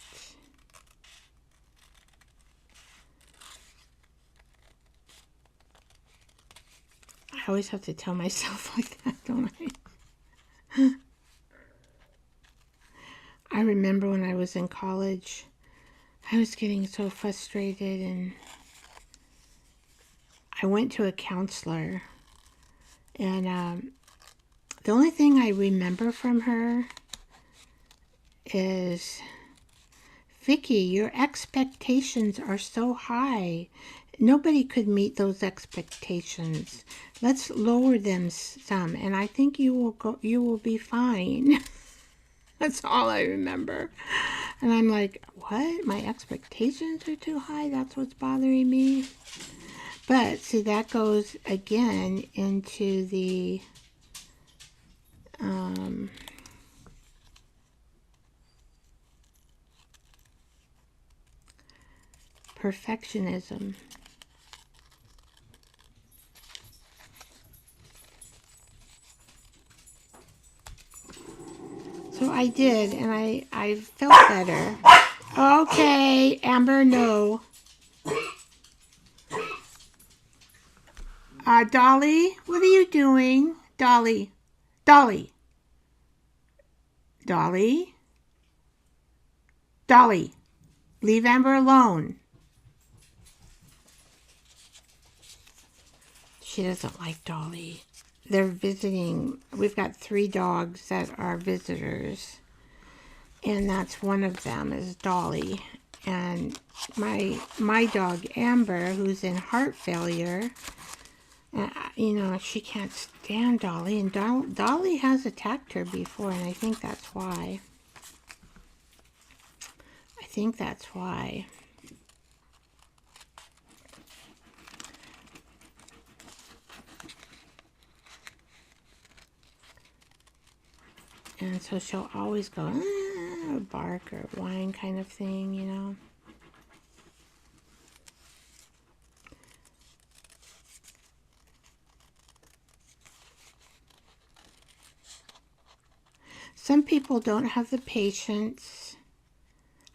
I always have to tell myself like that, don't I? I remember when I was in college, I was getting so frustrated, and I went to a counselor, and the only thing I remember from her is, Vicky, your expectations are so high. Nobody could meet those expectations. Let's lower them some, and I think you will be fine. That's all I remember. And I'm like, what? My expectations are too high? That's what's bothering me? But see, that goes again into the perfectionism. So I did, and I felt better. Okay, Amber, no. Dolly, what are you doing? Dolly, Dolly, Dolly, Dolly, leave Amber alone. She doesn't like Dolly. They're visiting. We've got 3 dogs that are visitors, and that's one of them is Dolly. And my dog Amber, who's in heart failure, you know, she can't stand Dolly, and Dolly has attacked her before, and I think that's why. And so she'll always go, or bark or whine kind of thing, you know. Some people don't have the patience.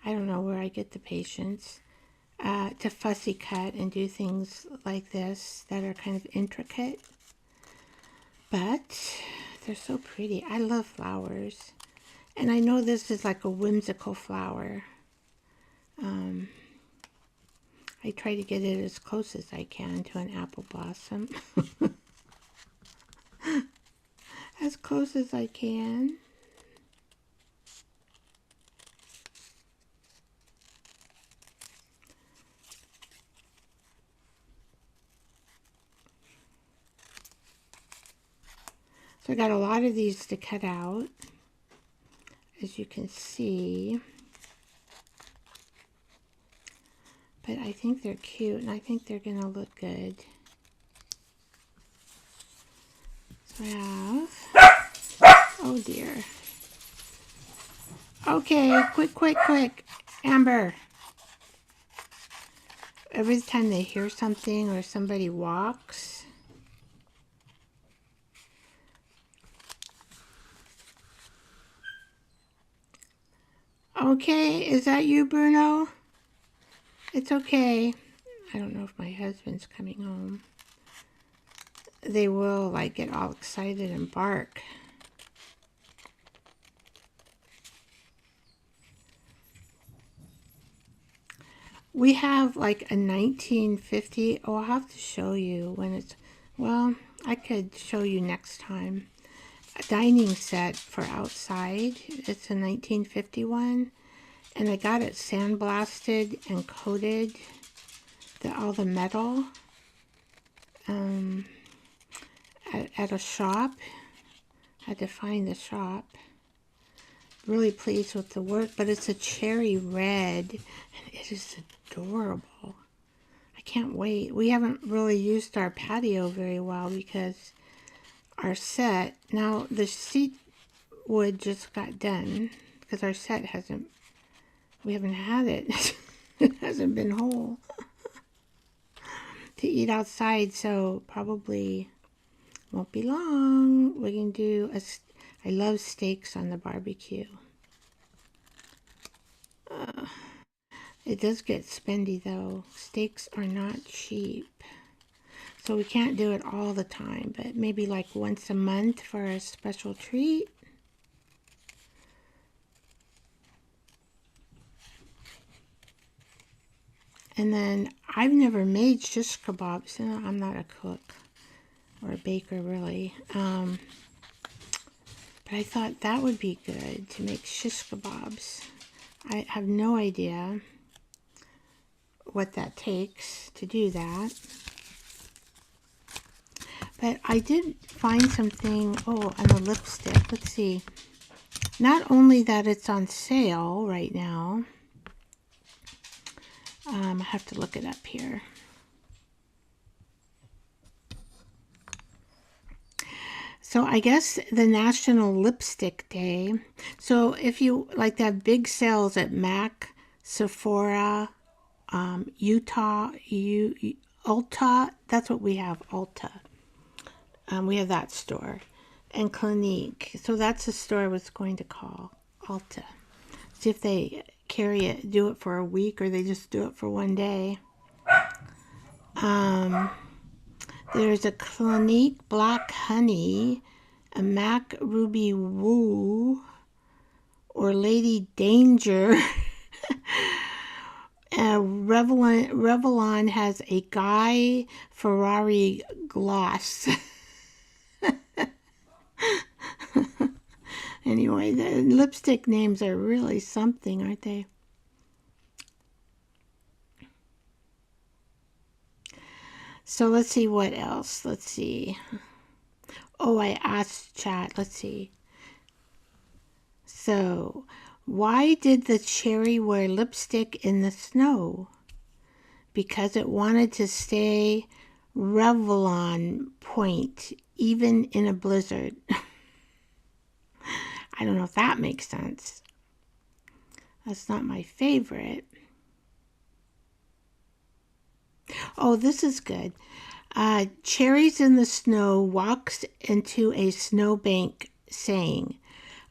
I don't know where I get the patience to fussy cut and do things like this that are kind of intricate. But they're so pretty. I love flowers. And I know this is like a whimsical flower. I try to get it as close as I can to an apple blossom. As close as I can. So I got a lot of these to cut out, as you can see. But I think they're cute, and I think they're going to look good. So I have... Oh, dear. Okay, quick. Amber. Every time they hear something or somebody walks... Okay, is that you, Bruno? It's okay. I don't know if my husband's coming home. They will, like, get all excited and bark. We have, like, a 1950... Oh, I'll have to show you when it's... Well, I could show you next time. A dining set for outside. It's a 1951. And I got it sandblasted and coated, all the metal, at a shop. I had to find the shop. Really pleased with the work, but it's a cherry red, and it is adorable. I can't wait. We haven't really used our patio very well because our set, now the seat wood just got done because our set hasn't, we haven't had it. It hasn't been whole to eat outside, so probably won't be long. We can do I love steaks on the barbecue. It does get spendy though. Steaks are not cheap. So we can't do it all the time, but maybe like once a month for a special treat. And then I've never made shish kebabs. You know, I'm not a cook or a baker really. But I thought that would be good to make shish kebabs. I have no idea what that takes to do that. But I did find something, oh, and a lipstick. Let's see. Not only that it's on sale right now. I have to look it up here. So I guess the National Lipstick Day. So if you like, they have big sales at MAC, Sephora, Utah, Ulta. That's what we have, Ulta. We have that store. And Clinique. So that's the store I was going to call, Ulta. See if they carry it, do it for a week, or they just do it for one day. There's a Clinique Black Honey, a MAC Ruby Woo, or Lady Danger. Revlon has a Guy Ferrari gloss. Anyway, the lipstick names are really something, aren't they? So let's see what else. Let's see. Oh, I asked chat. Let's see. So, why did the cherry wear lipstick in the snow? Because it wanted to stay Revlon point, even in a blizzard. I don't know if that makes sense. That's not my favorite. Oh, this is good. Cherries in the Snow walks into a snowbank saying,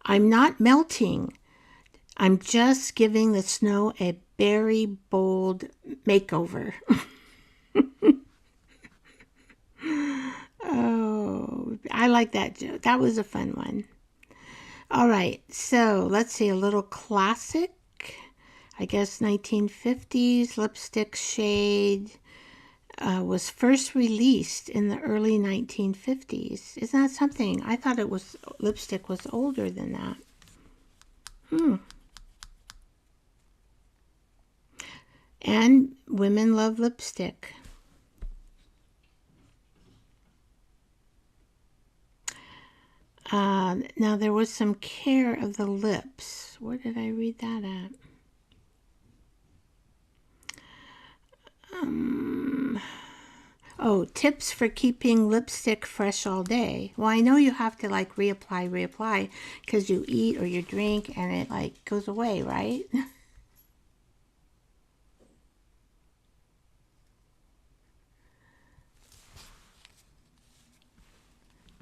"I'm not melting. I'm just giving the snow a Berry Bold Makeover. Oh, I like that joke. That was a fun one. All right, so let's see, a little classic. I guess 1950s lipstick shade was first released in the early 1950s. Isn't that something? I thought it was lipstick was older than that. And women love lipstick. Now there was some care of the lips. Where did I read that at? Oh, tips for keeping lipstick fresh all day. Well, I know you have to like reapply, because you eat or you drink and it like goes away, right?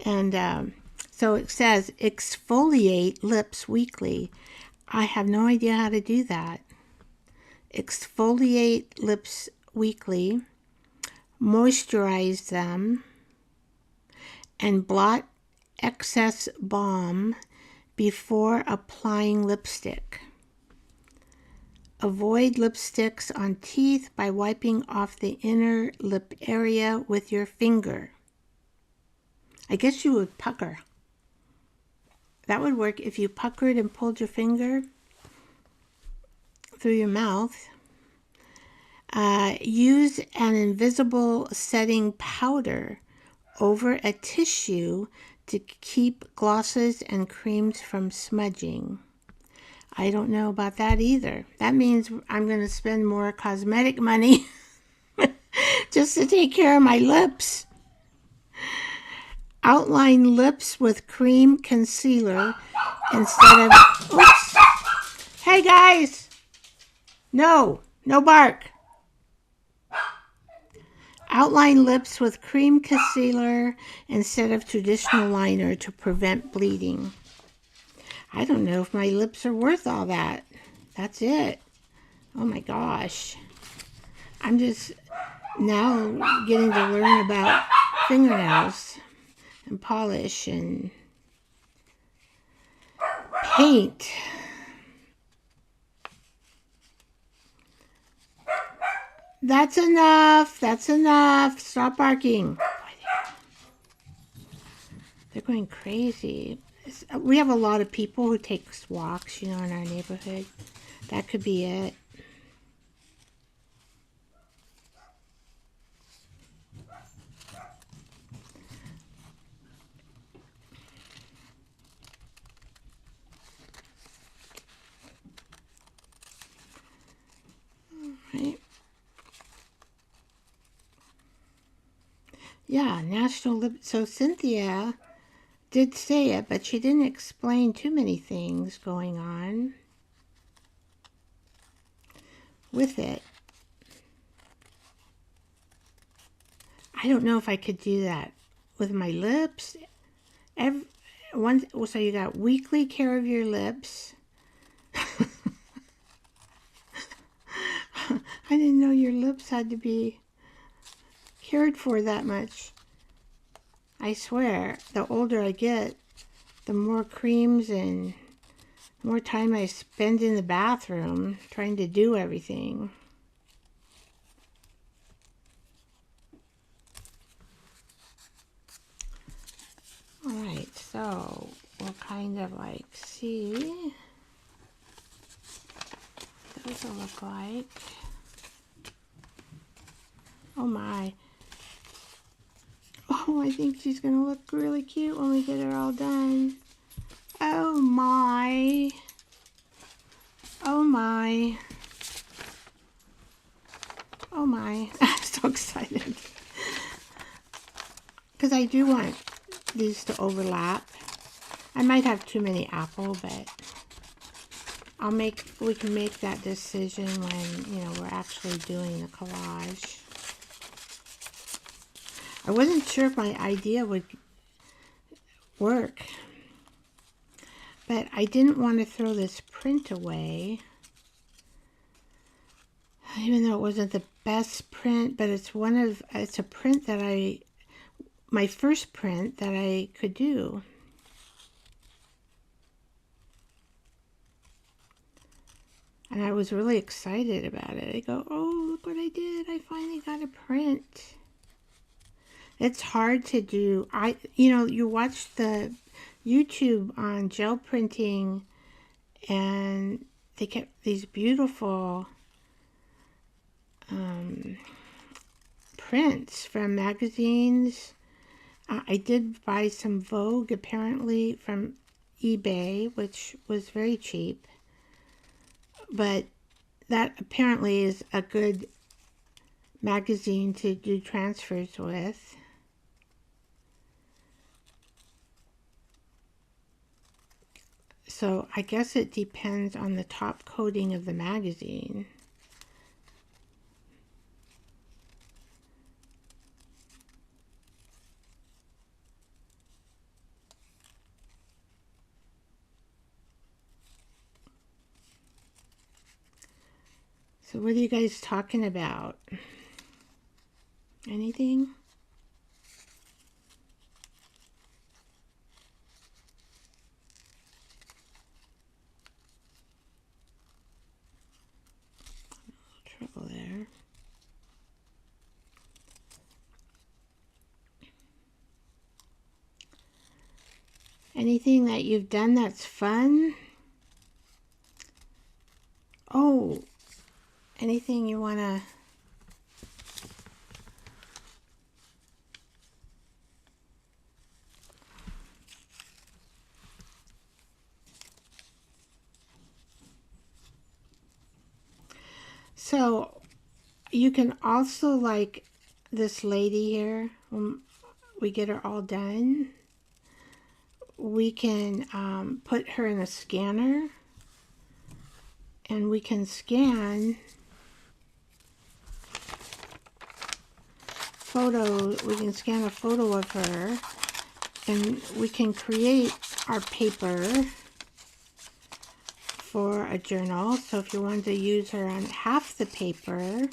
And so it says exfoliate lips weekly. I have no idea how to do that. Exfoliate lips weekly, moisturize them, and blot excess balm before applying lipstick. Avoid lipsticks on teeth by wiping off the inner lip area with your finger. I guess you would pucker. That would work if you puckered and pulled your finger through your mouth. Use an invisible setting powder over a tissue to keep glosses and creams from smudging. I don't know about that either. That means I'm going to spend more cosmetic money just to take care of my lips. Outline lips with cream concealer instead of... Oops. Hey guys! No bark. Outline lips with cream concealer instead of traditional liner to prevent bleeding. I don't know if my lips are worth all that. That's it. Oh my gosh. I'm just now getting to learn about fingernails and polish and paint. That's enough. That's enough. Stop barking. They're going crazy. We have a lot of people who take walks, in our neighborhood. That could be it. Right. Yeah, National Lip... So Cynthia did say it, but she didn't explain too many things going on with it. I don't know if I could do that with my lips. So you got weekly care of your lips. I didn't know your lips had to be cared for that much. I swear, the older I get, the more creams and more time I spend in the bathroom trying to do everything. All right, so we'll kind of like see what those will look like. Oh my. Oh, I think she's going to look really cute when we get her all done. Oh my. Oh my. Oh my. I'm so excited. Because I do want these to overlap. I might have too many apple, but we can make that decision when, we're actually doing the collage. I wasn't sure if my idea would work, but I didn't want to throw this print away. even though it wasn't the best print, but it's a print that my first print that I could do. And I was really excited about it. I go, oh, look what I did. I finally got a print. It's hard to do. You watch the YouTube on gel printing, and they get these beautiful prints from magazines. I did buy some Vogue, apparently, from eBay, which was very cheap. But that apparently is a good magazine to do transfers with. So I guess it depends on the top coating of the magazine. So what are you guys talking about? Anything? Trouble there. Anything that you've done that's fun? Oh, anything you want to... So you can also, like this lady here, when we get her all done, we can put her in a scanner, and we can scan we can scan a photo of her, and we can create our paper for a journal. So if you wanted to use her on half the paper,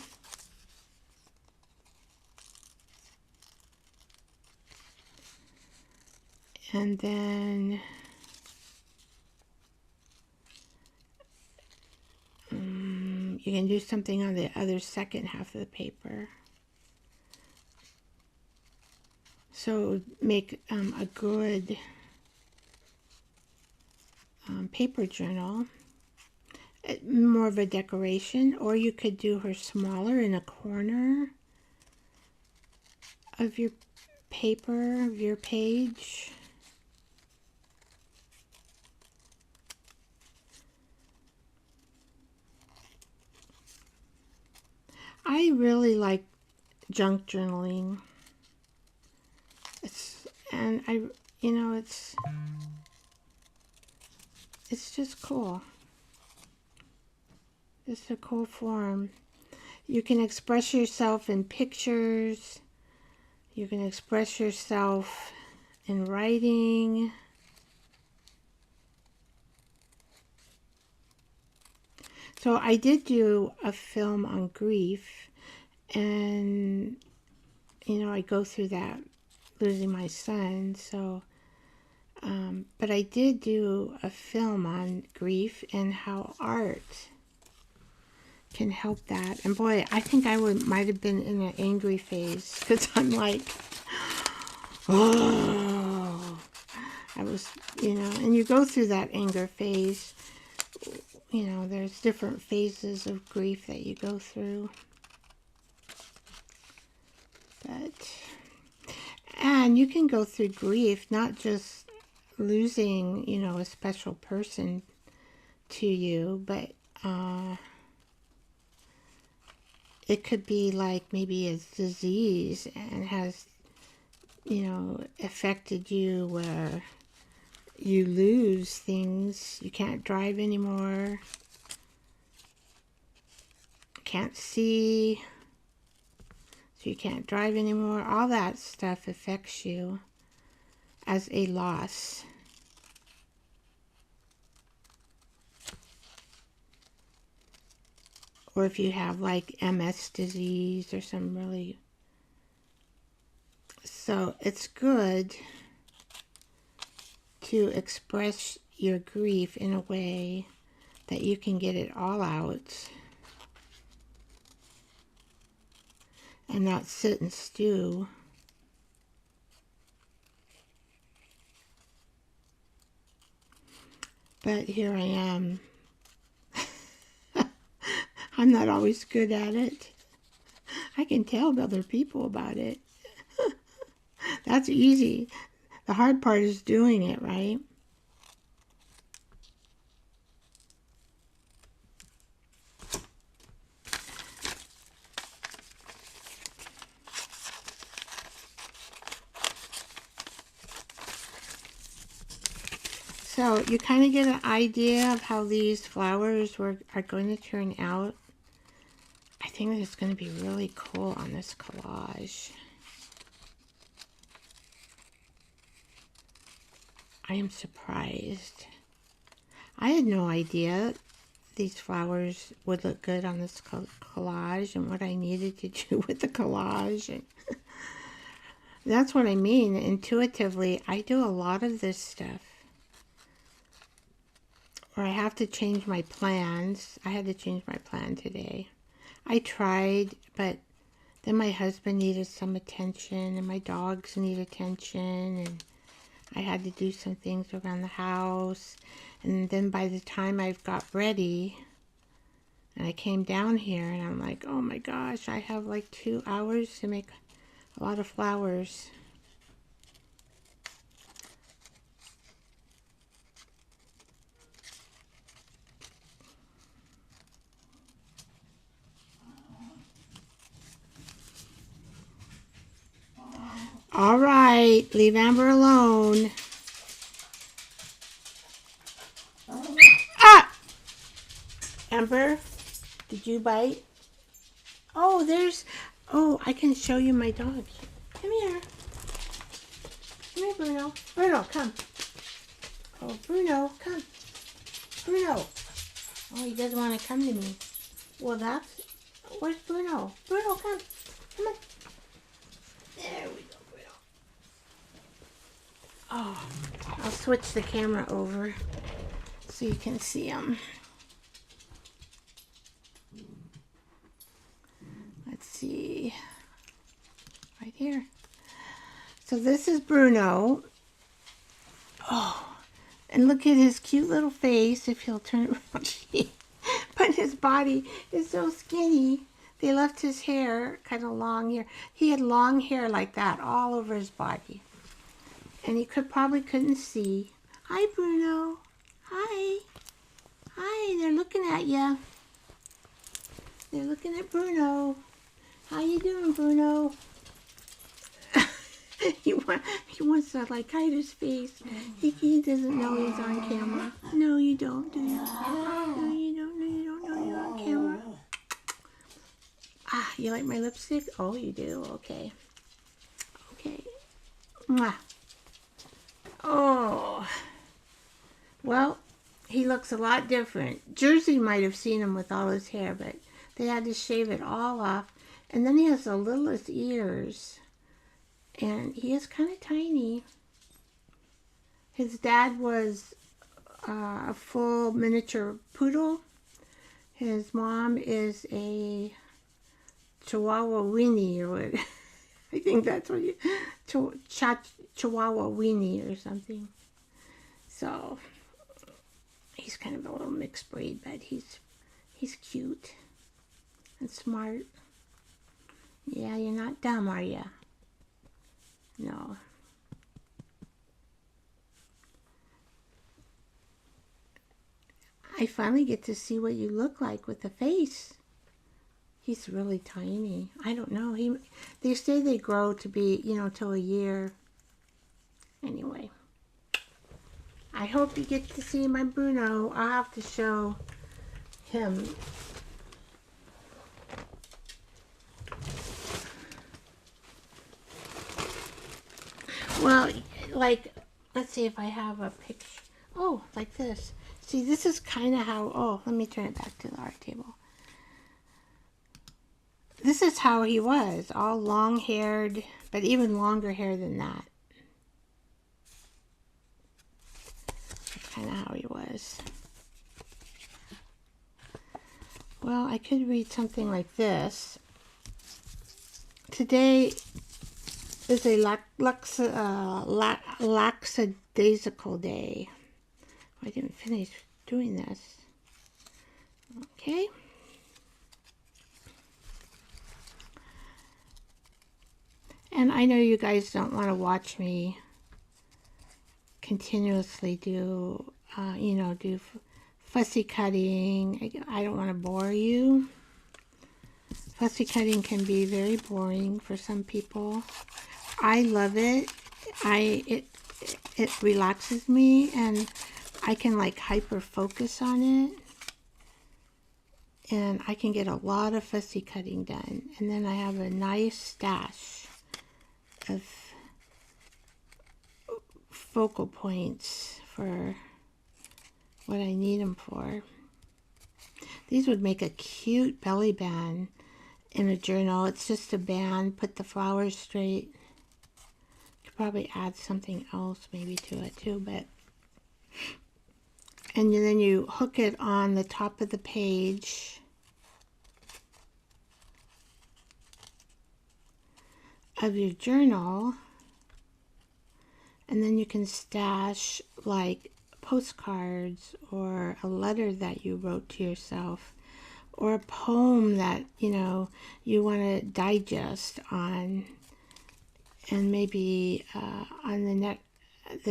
and then you can do something on the other second half of the paper. So it would make a good paper journal. More of a decoration, or you could do her smaller in a corner of your paper, of your page. I really like junk journaling. It's just cool. It's a cool form. You can express yourself in pictures. You can express yourself in writing. So I did do a film on grief, and I go through that, losing my son. So but I did do a film on grief and how art can help that. And boy, I think I might have been in an angry phase, because I'm like, oh, I was, and you go through that anger phase. There's different phases of grief that you go through. And you can go through grief, not just losing, a special person to you, but it could be like maybe a disease and has, affected you, where you lose things. You can't drive anymore, can't see, so you can't drive anymore. All that stuff affects you as a loss. or if you have like MS disease or some really... So it's good to express your grief in a way that you can get it all out and not sit and stew. But here I am. I'm not always good at it. I can tell other people about it. That's easy. The hard part is doing it, right? So you kind of get an idea of how these flowers are going to turn out. I think that it's going to be really cool on this collage. I am surprised. I had no idea these flowers would look good on this collage and what I needed to do with the collage. And that's what I mean. Intuitively, I do a lot of this stuff. Or I have to change my plans. I had to change my plan today. I tried, but then my husband needed some attention and my dogs need attention, and I had to do some things around the house. And then by the time I got ready and I came down here and I'm like, oh my gosh, I have like 2 hours to make a lot of flowers. All right, leave Amber alone. Ah! Amber, did you bite? Oh, oh, I can show you my dog. Come here. Come here, Bruno. Bruno, come. Oh, Bruno, come. Bruno. Oh, he doesn't want to come to me. Well, where's Bruno? Bruno, come. Come on. There we go, Bruno. Oh, I'll switch the camera over so you can see him. Let's see. Right here. So this is Bruno. Oh, and look at his cute little face if he'll turn around. But his body is so skinny. They left his hair kind of long here. He had long hair like that all over his body. And he probably couldn't see. Hi, Bruno. Hi. Hi, they're looking at you. They're looking at Bruno. How you doing, Bruno? he wants to like hide his face. He doesn't know he's on camera. No, you don't, do you? No, you don't. No, you don't know you're on camera. Ah, you like my lipstick? Oh, you do. Okay. Okay. Mwah. Oh. Well, he looks a lot different. Jersey might have seen him with all his hair, but they had to shave it all off. And then he has the littlest ears. And he is kind of tiny. His dad was a full miniature poodle. His mom is a Chihuahua weenie, or what? I think that's what you... Chihuahua weenie or something. So, he's kind of a little mixed breed, but he's cute and smart. Yeah, you're not dumb, are you? No. I finally get to see what you look like with the face. He's really tiny. I don't know. They say they grow to be, till a year. Anyway. I hope you get to see my Bruno. I'll have to show him. Well, like, let's see if I have a picture. Oh, like this. See, this is kind of how... Oh, let me turn it back to the art table. this is how he was, all long-haired, but even longer hair than that. That's kind of how he was. Well, I could read something like this. Today is a lackadaisical day. I didn't finish doing this. Okay. And I know you guys don't want to watch me continuously do, do fussy cutting. I don't want to bore you. Fussy cutting can be very boring for some people. I love it. It relaxes me, and I can like hyper focus on it. And I can get a lot of fussy cutting done. And then I have a nice stash of focal points for what I need them for. These would make a cute belly band in a journal. It's just a band, put the flowers straight. Could probably add something else maybe to it too, but and then you hook it on the top of the page of your journal, and then you can stash like postcards or a letter that you wrote to yourself, or a poem that you want to digest on, and maybe on the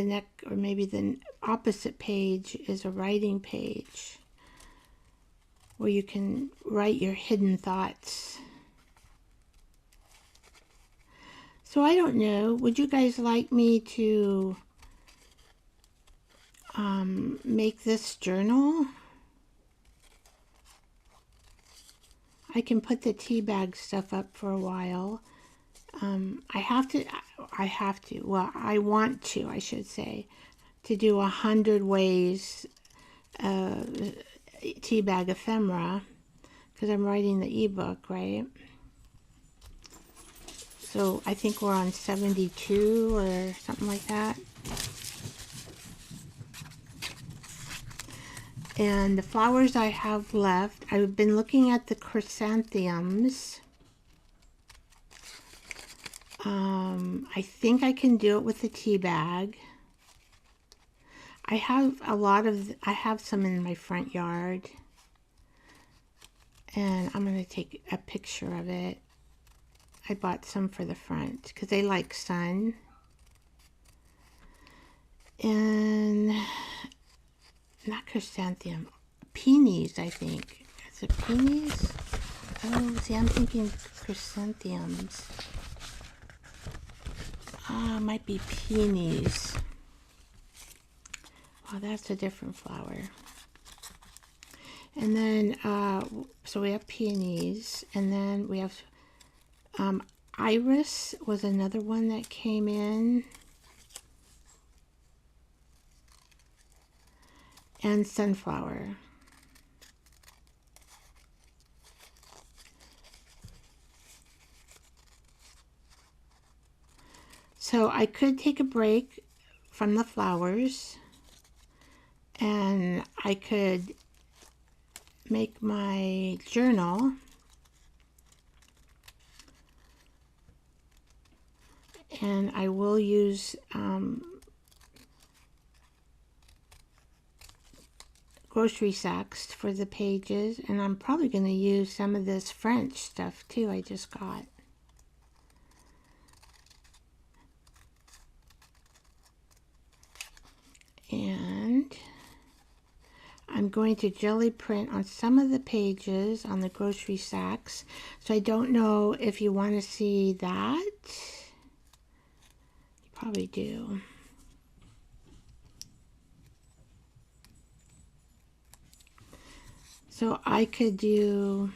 neck, or maybe the opposite page is a writing page where you can write your hidden thoughts. So I don't know, would you guys like me to make this journal? I can put the tea bag stuff up for a while. I want to, I should say, to do 100 ways tea bag ephemera, because I'm writing the ebook, right? So I think we're on 72 or something like that. And the flowers I have left, I've been looking at the chrysanthemums. I think I can do it with the tea bag. I have some in my front yard. And I'm going to take a picture of it. I bought some for the front because they like sun. And not chrysanthemum, peonies, I think. Is it peonies? Oh, see, I'm thinking chrysanthemums. Ah, might be peonies. Oh, that's a different flower. And then, so we have peonies, and then we have iris was another one that came in. And sunflower. So I could take a break from the flowers, and I could make my journal, and I will use grocery sacks for the pages, and I'm probably going to use some of this French stuff too I just got. And I'm going to jelly print on some of the pages on the grocery sacks, so I don't know if you want to see that. You probably do. So I could do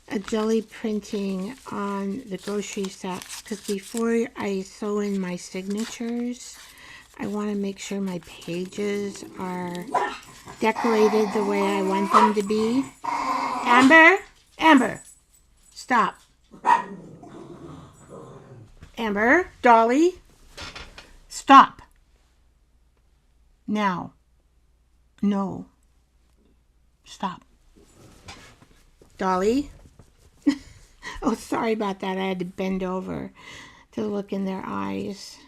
a jelly printing on the grocery sacks, because before I sew in my signatures, I want to make sure my pages are decorated the way I want them to be. Amber, Amber, stop. Amber, Dolly, stop. Now. No. Stop. Dolly. Oh, sorry about that. I had to bend over to look in their eyes.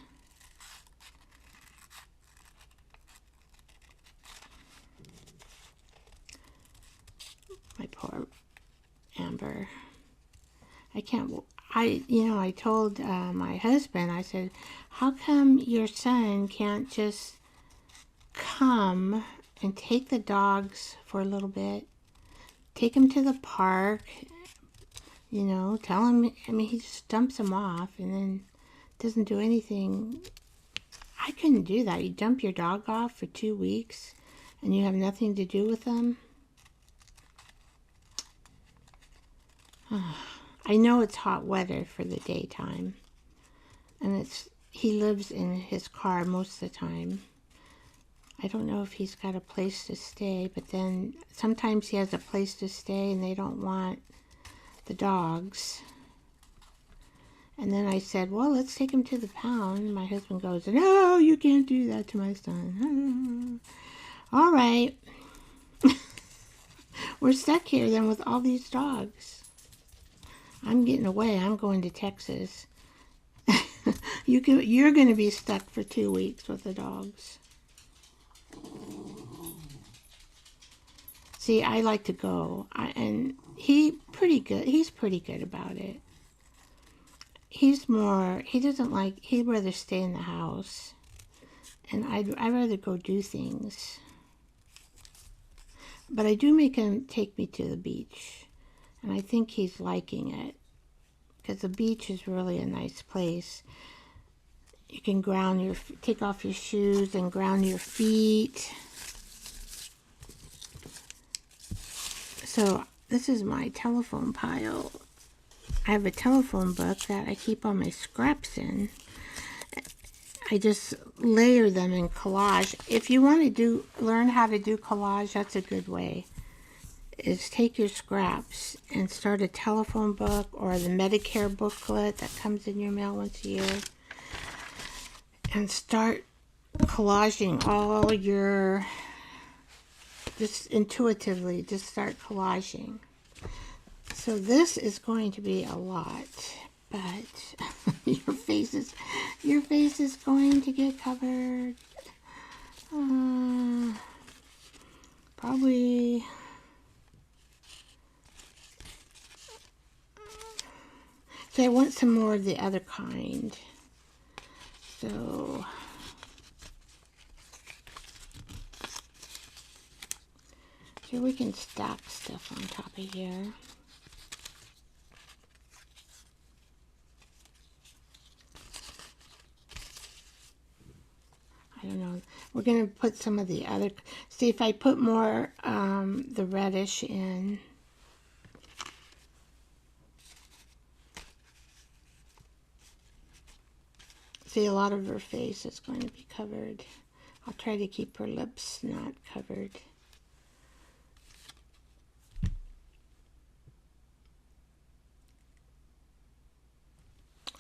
My poor Amber. I can't, I told my husband, I said, how come your son can't just come and take the dogs for a little bit? Take him to the park, tell him, he just dumps them off and then doesn't do anything. I couldn't do that. You dump your dog off for 2 weeks and you have nothing to do with them. I know it's hot weather for the daytime, and he lives in his car most of the time. I don't know if he's got a place to stay, but then sometimes he has a place to stay and they don't want the dogs. And then I said, well, let's take him to the pound. And my husband goes, no, you can't do that to my son. All right. We're stuck here then with all these dogs. I'm getting away. I'm going to Texas. You're going to be stuck for 2 weeks with the dogs. See, I like to go, and he's pretty good about it. He'd rather stay in the house, and I'd rather go do things. But I do make him take me to the beach, and I think he's liking it, because the beach is really a nice place. You can take off your shoes and ground your feet. So this is my telephone pile. I have a telephone book that I keep all my scraps in. I just layer them in collage. If you want to learn how to do collage, that's a good way. Is take your scraps and start a telephone book or the Medicare booklet that comes in your mail once a year, and start collaging just intuitively, just start collaging. So this is going to be a lot, but your face is going to get covered. Probably. So I want some more of the other kind. So here we can stack stuff on top of here. I don't know. We're going to put some of the other, see if I put more the reddish in. See, a lot of her face is going to be covered. I'll try to keep her lips not covered.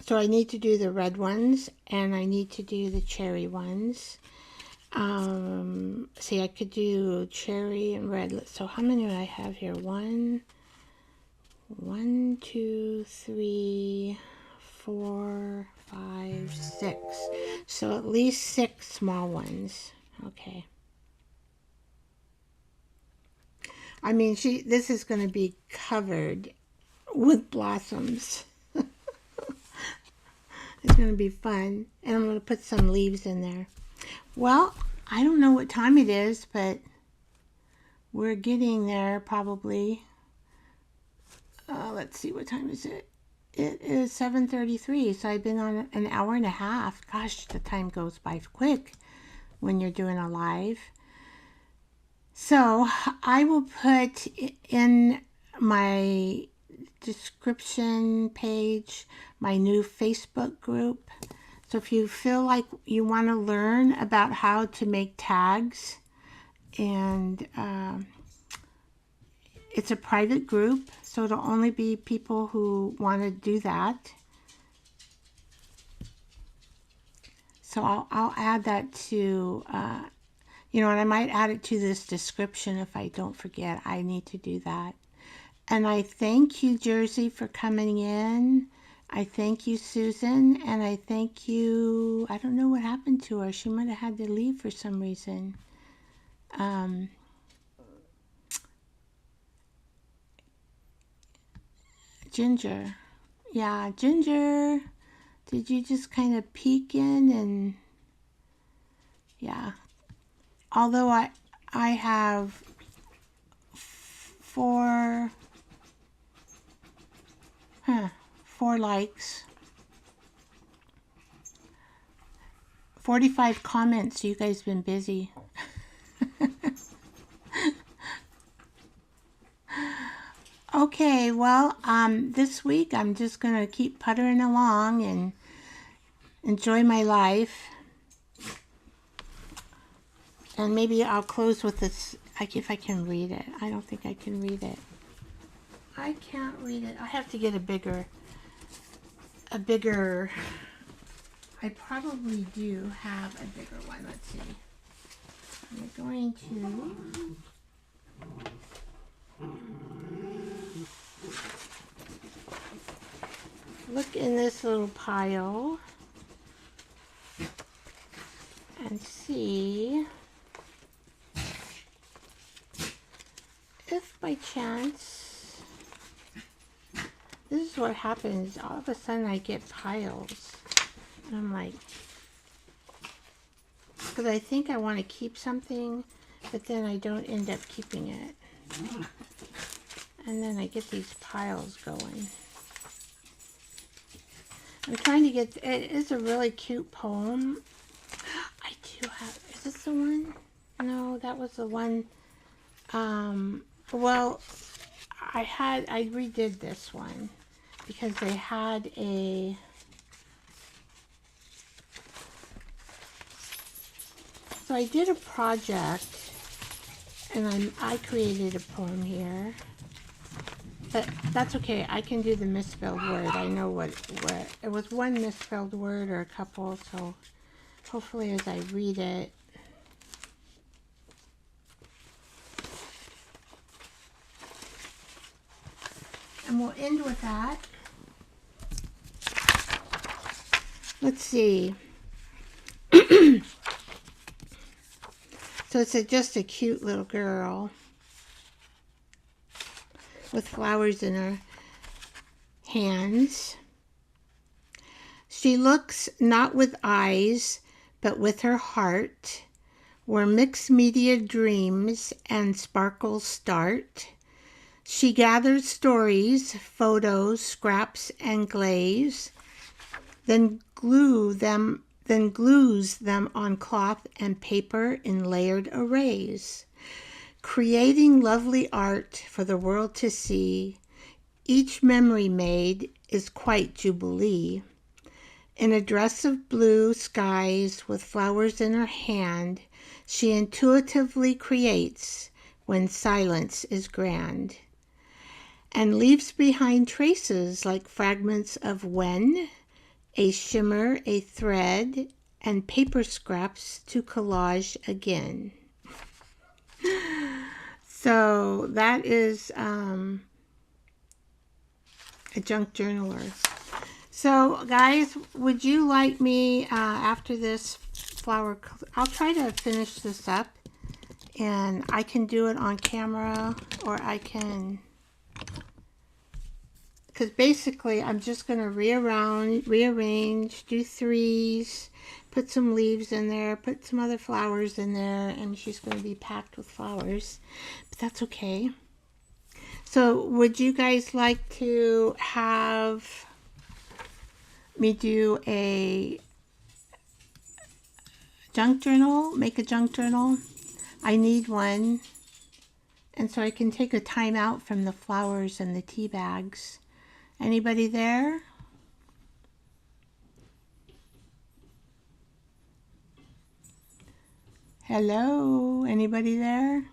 So I need to do the red ones, and I need to do the cherry ones. See, I could do cherry and red. So how many do I have here? 1, 2, 3, 4, 5, 6. So at least 6 small ones. Okay. I mean, this is going to be covered with blossoms. It's going to be fun. And I'm going to put some leaves in there. Well, I don't know what time it is, but we're getting there probably. Let's see, what time is it? It is 7:33, so I've been on an hour and a half. Gosh, the time goes by quick when you're doing a live. So I will put in my description page my new Facebook group. So if you feel like you want to learn about how to make tags, and it's a private group, so it'll only be people who want to do that. So I'll add that to, you know, and I might add it to this description if I don't forget. I need to do that. And I thank you, Jersey, for coming in. I thank you, Susan, and I thank you, I don't know what happened to her. She might have had to leave for some reason. Ginger. Yeah, Ginger. Did you just kind of peek in and, yeah. Although I have 4 likes, 45 comments. You guys been busy. Okay, well, this week I'm just gonna keep puttering along and enjoy my life. And maybe I'll close with this, if I can read it. I don't think I can read it. I can't read it. I have to get a bigger, I probably do have a bigger one. Let's see. I'm going to, look in this little pile and see if by chance, this is what happens, all of a sudden I get piles. And I'm like, because I think I want to keep something, but then I don't end up keeping it. And then I get these piles going. I'm trying to get, it is a really cute poem. I do have, is this the one? No, that was the one. Well, I redid this one because they had a, so I did a project and I created a poem here, but that's okay. I can do the misspelled word. I know what it was, one misspelled word or a couple, so hopefully as I read it, and we'll end with that. Let's see. So it's just a cute little girl with flowers in her hands. She looks not with eyes, but with her heart, where mixed media dreams and sparkles start. She gathers stories, photos, scraps, and glaze, then glues them on cloth and paper in layered arrays, creating lovely art for the world to see. Each memory made is quite jubilee. In a dress of blue skies with flowers in her hand, she intuitively creates when silence is grand, and leaves behind traces like fragments of when, a shimmer, a thread, and paper scraps to collage again. So that is a junk journaler. So guys, would you like me after this flower, I'll try to finish this up, and I can do it on camera, or I can, because basically I'm just going to rearrange, do threes, put some leaves in there, put some other flowers in there, and she's going to be packed with flowers, but that's okay. So would you guys like to have me do a junk journal, make a junk journal? I need one, and so I can take a time out from the flowers and the tea bags. Anybody there? Hello? Anybody there?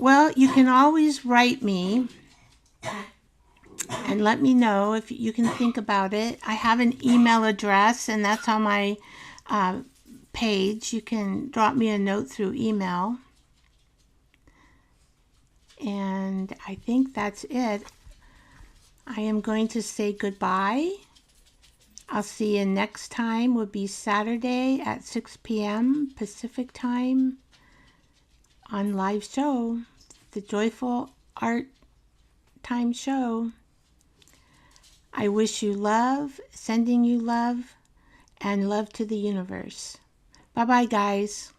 Well, you can always write me and let me know if you can think about it. I have an email address, and that's on my page. You can drop me a note through email. And I think that's it. I am going to say goodbye. I'll see you next time. Will be Saturday at 6 p.m. Pacific time on live show, the Joyful Art Time show. I wish you love, sending you love, and love to the universe. Bye-bye, guys.